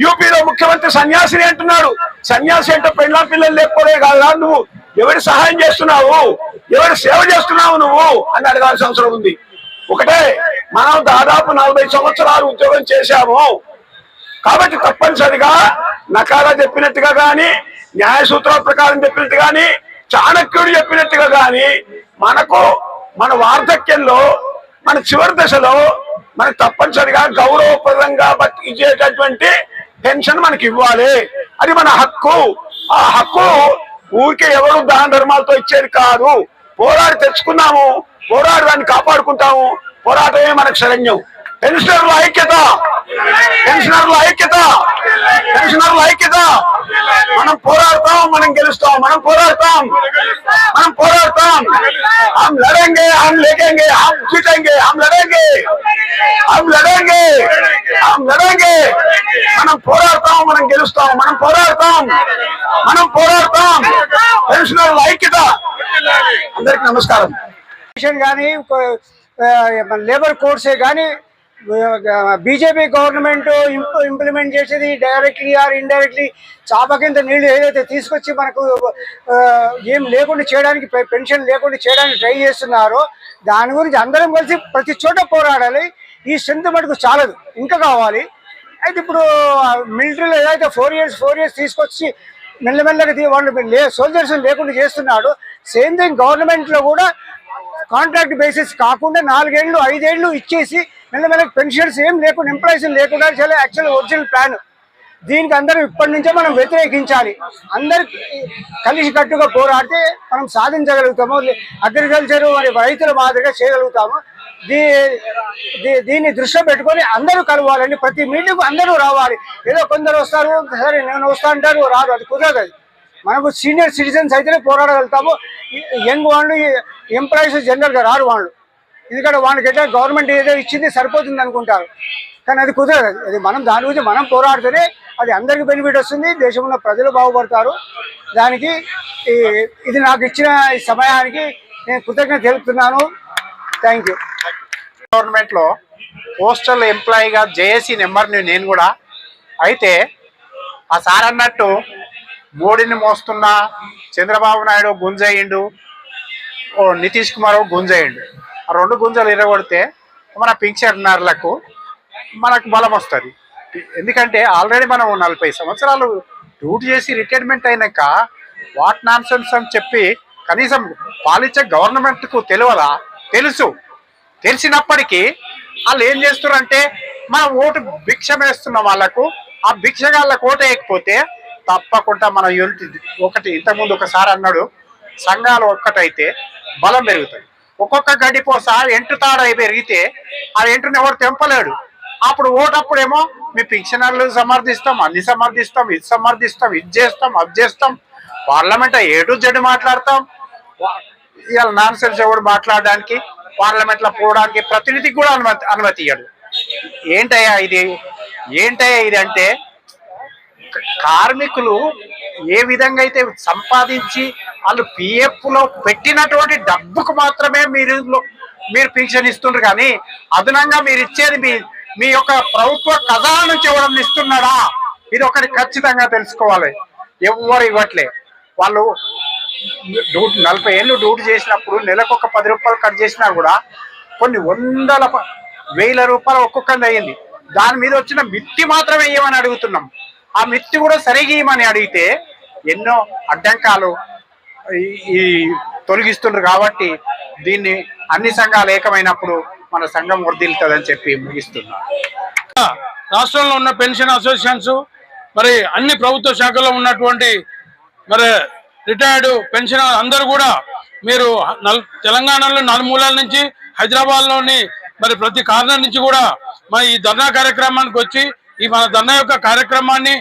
యూపీలో ముఖ్యమంత్రి సన్యాసిని అంటున్నాడు. సన్యాసి అంటే పెళ్ళా పిల్లలు లేకపోతే కాదా, నువ్వు ఎవరి సహాయం చేస్తున్నావు, ఎవరి సేవ చేస్తున్నావు నువ్వు అని అడగాల్సిన అవసరం ఉంది. ఒకటే, మనం దాదాపు 40 సంవత్సరాలు ఉద్యోగం చేశాము కాబట్టి తప్పనిసరిగా నకారా చెప్పినట్టుగా కానీ, న్యాయ సూత్రాల ప్రకారం చెప్పినట్టు కానీ, చాణక్యుడు చెప్పినట్టుగా కానీ మనకు మన వార్ధక్యంలో మన చివరి దశలో మనకు తప్పనిసరిగా గౌరవప్రదంగా బతికించేటటువంటి పెన్షన్ మనకి ఇవ్వాలి. అది మన హక్కు. ఆ హక్కు ఊరికే ఎవరు దాన ధర్మాలతో ఇచ్చేది కాదు. పోరాడి తెచ్చుకున్నాము, పోరాడి దాన్ని కాపాడుకుంటాము. పోరాటమే మనకు శరణ్యం. పెన్షనర్ల ఐక్యత, పెన్షనర్ల ఐక్యత, పెన్షనర్ల ఐక్యత. మనం పోరాడతాం, మనం గెలుస్తాం. మనం పోరాడతాం, మనం పోరాడతాం. हम लड़ेंगे, हम लेंगे, हम जीतेंगे, हम लड़ेंगे, हम लड़ेंगे, हम लड़ेंगे. మనం పోరాడతాం, మనం గెలుస్తాం. మనం పోరాడతాం, మనం పోరాడతాం. పెన్షనర్ల ఐక్యత. అందరికి నమస్కారం. కానీ లేబర్ కోడ్సే కానీ బీజేపీ గవర్నమెంట్ ఇంప్లిమెంట్ చేసేది డైరెక్ట్లీ ఆర్ ఇండైరెక్ట్లీ చాప కింద నీళ్లు ఏదైతే తీసుకొచ్చి మనకు ఏం లేకుండా చేయడానికి, పెన్షన్ లేకుండా చేయడానికి ట్రై చేస్తున్నారో దాని గురించి అందరం కలిసి ప్రతి చోట పోరాడాలి. ఈ స్ట్రెంత్ మటుకు చాలదు, ఇంకా కావాలి. అయితే ఇప్పుడు మిలిటరీలో ఏదైతే 4 years తీసుకొచ్చి మెల్లమెల్లగా వాళ్ళు సోల్జర్స్ లేకుండా చేస్తున్నాడు. సేమ్ థింగ్ గవర్నమెంట్లో కూడా కాంట్రాక్ట్ బేసిస్ కాకుండా 4 ఏళ్ళు 5 ఏళ్ళు ఇచ్చేసి మెల్లమెల్లగా పెన్షన్స్ ఏం లేకుండా, ఎంప్లాయీస్ లేకుండా చాలా యాక్చువల్ ఒరిజినల్ ప్లాన్. దీనికి అందరూ ఇప్పటి నుంచే మనం వ్యతిరేకించాలి. అందరు కలిసి కట్టుగా పోరాడితే మనం సాధించగలుగుతాము. అగ్రికల్చర్ మరి రైతుల మాదిరిగా చేయగలుగుతాము. దీన్ని దృష్టిలో పెట్టుకొని అందరూ కలవాలండి. ప్రతి మీటింగ్ అందరూ రావాలి. ఏదో కొందరు వస్తారు, సరే నేను వస్తా అంటారు, రాదు. అది కుదరదు. అది మనకు సీనియర్ సిటిజన్స్ అయితేనే పోరాడగలుగుతాము. యంగ్ వాళ్ళు, ఎంప్లాయీస్ జనరల్గా రారు వాళ్ళు. ఎందుకంటే వాళ్ళకి ఎట్లా గవర్నమెంట్ ఏదో ఇచ్చింది సరిపోతుంది అనుకుంటారు, కానీ అది కుదరదు. అది మనం దాని గురించి మనం పోరాడితేనే అది అందరికీ బెనిఫిట్ వస్తుంది, దేశంలో ప్రజలు బాగుపడతారు. దానికి ఇది నాకు ఇచ్చిన ఈ సమయానికి నేను కృతజ్ఞత తెలుపుతున్నాను. Thank you. గవర్నమెంట్లో పోస్టల్ ఎంప్లాయీగా జేఏసీ నెంబర్ని నేను కూడా. అయితే ఆ సార్ అన్నట్టు మోడీని మోస్తున్న చంద్రబాబు నాయుడు గుంజేయిండు, నితీష్ కుమార్ గుంజేయిండు. ఆ 2 గుంజలు ఇరగొడితే మన పింఛనర్లకు మనకు బలం వస్తుంది. ఎందుకంటే ఆల్రెడీ మనం 40 సంవత్సరాలు డ్యూటీ చేసి రిటైర్మెంట్ అయినాక వాట్ నాన్సెన్స్ అని చెప్పి కనీసం పాలించే గవర్నమెంట్కు తెలియదా? తెలిసినప్పటికీ వాళ్ళు ఏం చేస్తున్నారంటే మనం ఓటు భిక్ష వేస్తున్న వాళ్ళకు, ఆ భిక్షగాళ్ళకు ఓటు వేయకపోతే తప్పకుండా మనం ఒకటి ఇంతకుముందు ఒకసారి అన్నాడు, సంఘాలు ఒక్కటైతే బలం పెరుగుతుంది. ఒక్కొక్క గడ్డిపోస ఎంటుతాడై పెరిగితే ఆ ఎంటుని ఎవరు తెంపలేడు. అప్పుడు ఓటప్పుడేమో మీ పింఛనర్లు సమర్థిస్తాం, అన్ని సమర్థిస్తాం, ఇది సమర్థిస్తాం, ఇది చేస్తాం, అది చేస్తాం, పార్లమెంట్ ఏ టు జెడ్ మాట్లాడతాం. ఇవాళ నాన్ సెన్స్ ఎవడు మాట్లాడడానికి, పార్లమెంట్ లో పోవడానికి ప్రతినిధికి కూడా అనుమతి ఇయ్యడు. ఏంటయ్యా ఇది అంటే కార్మికులు ఏ విధంగా అయితే సంపాదించి వాళ్ళు పిఎఫ్ లో పెట్టినటువంటి డబ్బుకు మాత్రమే మీరు పింఛన్ ఇస్తుండ్రు, కానీ అదనంగా మీరు ఇచ్చేది మీ యొక్క ప్రభుత్వ ఖజానా నుంచి ఇవ్వడం ఇస్తున్నాడా? ఇది ఒకటి ఖచ్చితంగా తెలుసుకోవాలి. ఎవరు ఇవ్వట్లే. వాళ్ళు 40 ఏళ్ళు డ్యూటీ చేసినప్పుడు నెలకు ఒక 10 రూపాయలు కట్ చేసినా కూడా కొన్ని 100,000 రూపాయలు ఒక్కొక్కది అయ్యింది. దాని మీద వచ్చిన మిత్తి మాత్రమే ఇవ్వమని అడుగుతున్నాం. ఆ మిత్తి కూడా సరిగా ఇవ్వమని అడిగితే ఎన్నో అడ్డంకాలు ఈ తొలగిస్తుండ్రు. కాబట్టి దీన్ని అన్ని సంఘాలు ఏకమైనప్పుడు మన సంఘం వర్ధిల్లుతుందని చెప్పి ముగిస్తున్నా. రాష్ట్రంలో ఉన్న పెన్షన్ అసోసియేషన్స్ మరి అన్ని ప్రభుత్వ శాఖల్లో ఉన్నటువంటి మరి రిటైర్డ్ పెన్షన్ అందరూ కూడా మీరు తెలంగాణలో నలుమూలల నుంచి హైదరాబాద్లోని మరి ప్రతి కారణం నుంచి కూడా మరి ఈ ధర్నా కార్యక్రమానికి వచ్చి ఈ మన ధర్నా యొక్క కార్యక్రమాన్ని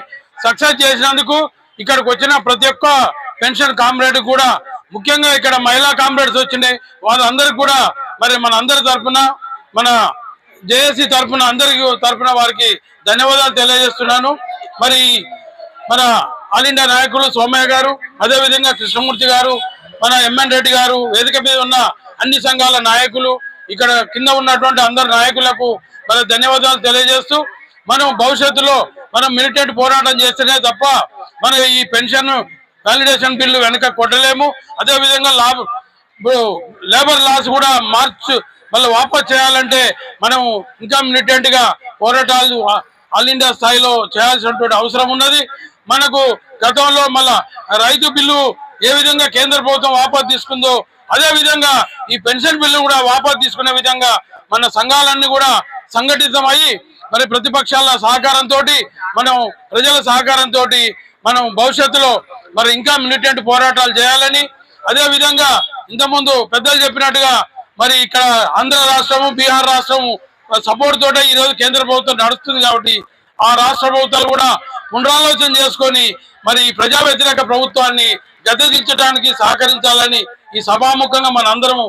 సక్సెస్ చేసినందుకు ఇక్కడికి వచ్చిన ప్రతి ఒక్క పెన్షన్ కామ్రేడ్ కూడా, ముఖ్యంగా ఇక్కడ మహిళా కామ్రేడ్స్ వచ్చినాయి, వాళ్ళందరికీ కూడా మరి మన అందరి తరఫున, మన జేఏసీ తరఫున, అందరికి తరఫున వారికి ధన్యవాదాలు తెలియజేస్తున్నాను. మరి మన ఆల్ ఇండియా నాయకులు సోమయ్య గారు, అదేవిధంగా కృష్ణమూర్తి గారు, మన ఎంఎన్ రెడ్డి గారు, వేదిక మీద ఉన్న అన్ని సంఘాల నాయకులు, ఇక్కడ కింద ఉన్నటువంటి అందరు నాయకులకు మన ధన్యవాదాలు తెలియజేస్తూ, మనం భవిష్యత్తులో మనం మిలిటెంట్ పోరాటం చేస్తేనే తప్ప మన ఈ పెన్షన్ వాలిడేషన్ బిల్లు వెనక కొట్టలేము. అదేవిధంగా లేబర్ లాస్ కూడా మళ్ళీ వాపస్ చేయాలంటే మనం ఇంకా మిలిటెంట్ గా పోరాటాలు ఆల్ ఇండియా స్థాయిలో చేయాల్సినటువంటి అవసరం ఉన్నది. మనకు గతంలో మళ్ళా రైతు బిల్లు ఏ విధంగా కేంద్ర ప్రభుత్వం వాపసు తీసుకుందో అదే విధంగా ఈ పెన్షన్ బిల్లు కూడా వాపసు తీసుకునే విధంగా మన సంఘాలన్నీ కూడా సంఘటితమయ్యి మరి ప్రతిపక్షాల సహకారంతో, మనం ప్రజల సహకారంతో మనం భవిష్యత్తులో మరి ఇంకా మిలిటెంట్ పోరాటాలు చేయాలని, అదే విధంగా ఇంతకుముందు పెద్దలు చెప్పినట్టుగా మరి ఇక్కడ ఆంధ్ర రాష్ట్రము, బీహార్ రాష్ట్రము సపోర్ట్ తోటే ఈరోజు కేంద్ర ప్రభుత్వం నడుస్తుంది. కాబట్టి ఆ రాష్ట్ర ప్రభుత్వాలు కూడా పునరాలోచన చేసుకొని మరి ప్రజా వ్యతిరేక ప్రభుత్వాన్ని గద్దెదించడానికి సహకరించాలని ఈ సభాముఖంగా మన అందరం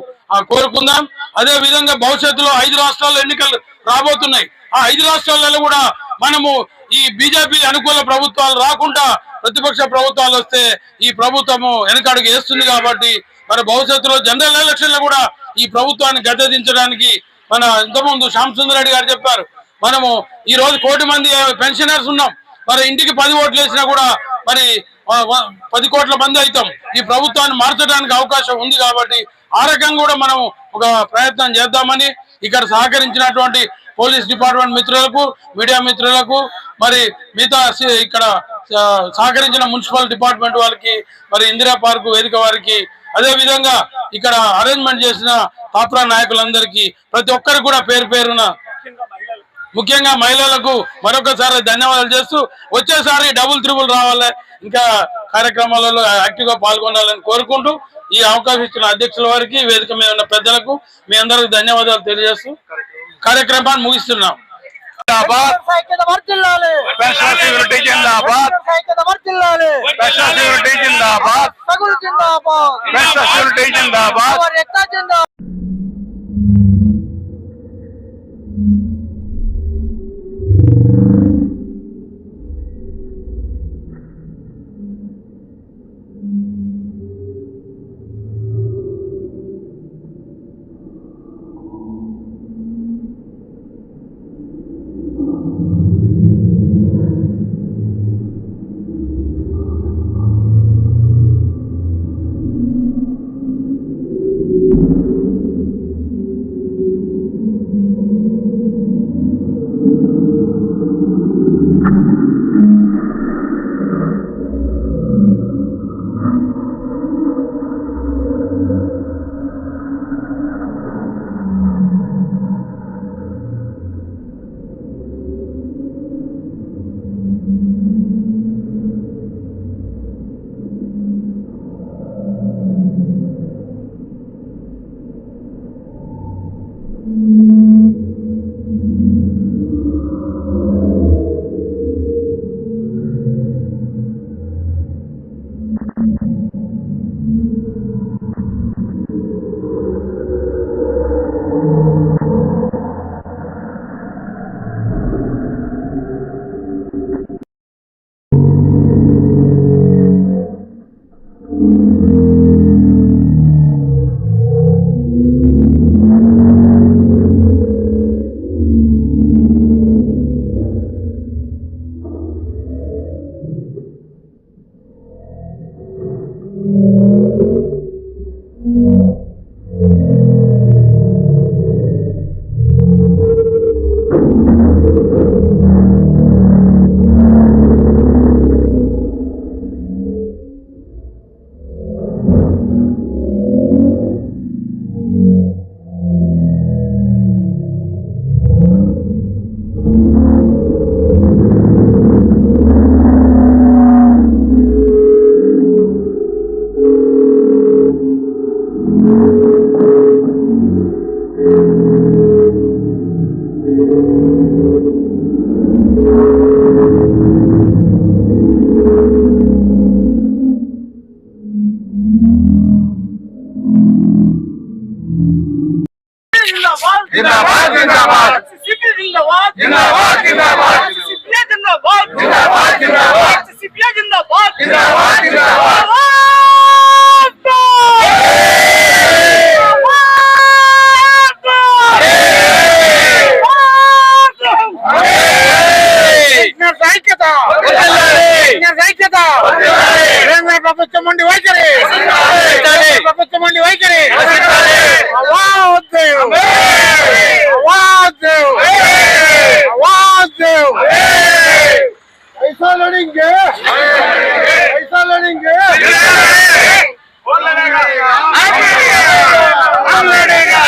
కోరుకుందాం. అదే విధంగా భవిష్యత్తులో 5 రాష్ట్రాల్లో ఎన్నికలు రాబోతున్నాయి. ఆ 5 రాష్ట్రాలలో కూడా మనము ఈ బీజేపీ అనుకూల ప్రభుత్వాలు రాకుండా ప్రతిపక్ష ప్రభుత్వాలు వస్తే ఈ ప్రభుత్వము వెనకడుగు వేస్తుంది. కాబట్టి మరి భవిష్యత్తులో జనరల్ ఎలక్షన్లో కూడా ఈ ప్రభుత్వాన్ని గద్దెదించడానికి మన ఇంతకుముందు శ్యామసుందర్ రెడ్డి గారు చెప్పారు, మనము ఈ రోజు 1 కోటి మంది పెన్షనర్స్ ఉన్నాం. మరి ఇంటికి 10 ఓట్లు వేసినా కూడా మరి 10 కోట్ల మంది అవుతాం. ఈ ప్రభుత్వాన్ని మార్చడానికి అవకాశం ఉంది. కాబట్టి ఆ రకంగా కూడా మనం ఒక ప్రయత్నం చేద్దామని ఇక్కడ సహకరించినటువంటి పోలీస్ డిపార్ట్మెంట్ మిత్రులకు, మీడియా మిత్రులకు, మరి మిగతా ఇక్కడ సహకరించిన మున్సిపల్ డిపార్ట్మెంట్ వాళ్ళకి, మరి ఇందిరా పార్కు వేదిక వారికి, అదే విధంగా ఇక్కడ అరేంజ్మెంట్ చేసిన పాప్రా నాయకులందరికీ ప్రతి ఒక్కరికి కూడా పేరు పేరున, ముఖ్యంగా మహిళలకు మరొకసారి ధన్యవాదాలు చేస్తూ వచ్చేసారి డబుల్ త్రిబుల్ రావాలి, ఇంకా కార్యక్రమాలలో యాక్టివ్ గా పాల్గొనాలని కోరుకుంటూ ఈ అవకాశం ఇచ్చిన అధ్యక్షుల వారికి, వేదిక మీద ఉన్న పెద్దలకు మీ అందరికి ధన్యవాదాలు తెలియజేస్తూ కార్యక్రమాన్ని ముగిస్తున్నాం. ఐక్యత ఐక్యత కేంద్ర ప్రభుత్వం ఉండి వైఖరి ప్రభుత్వం ఉండి వైఖరి ऐसा लड़ेंगे ऐसा लड़ेंगे हम लड़ेगा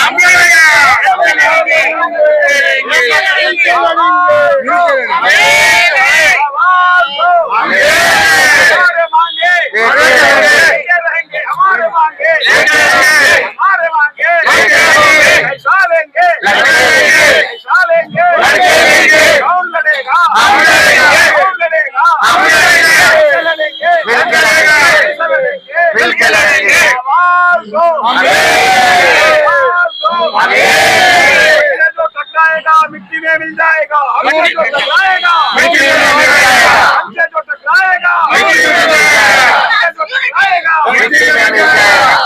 जो टकराएगा मिट्टी में मिल जाएगा हमसे जो टकराएगा मिट्टी में मिल जाएगा हमसे जो टकराएगा मिट्टी में मिल जाएगा हमसे जो टकराएगा मिट्टी में मिल जाएगा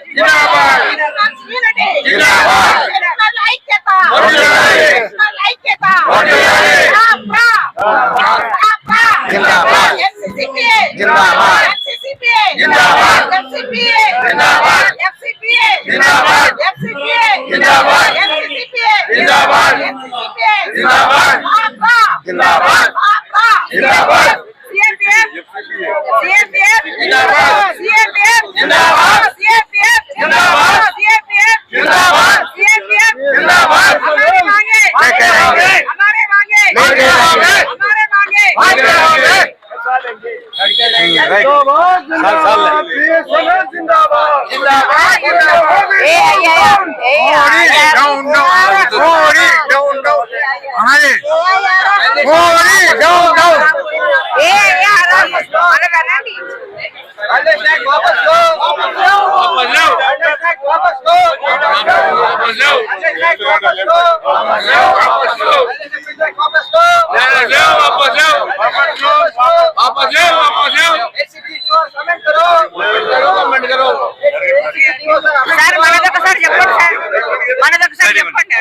जिंदाबाद जिंदाबाद ऐक्यता ऐक्यता जिंदाबाद जिंदाबाद जिंदाबाद जिंदाबाद जिंदाबाद जिंदाबाद जिंदाबाद जिंदाबाद जिंदाबाद जिंदाबाद CPF जिंदाबाद CPF जिंदाबाद CPF जिंदाबाद CPF जिंदाबाद CPF जिंदाबाद हमारे मांगे हमारे मांगे हमारे मांगे మనదొకసారి చెప్పండి.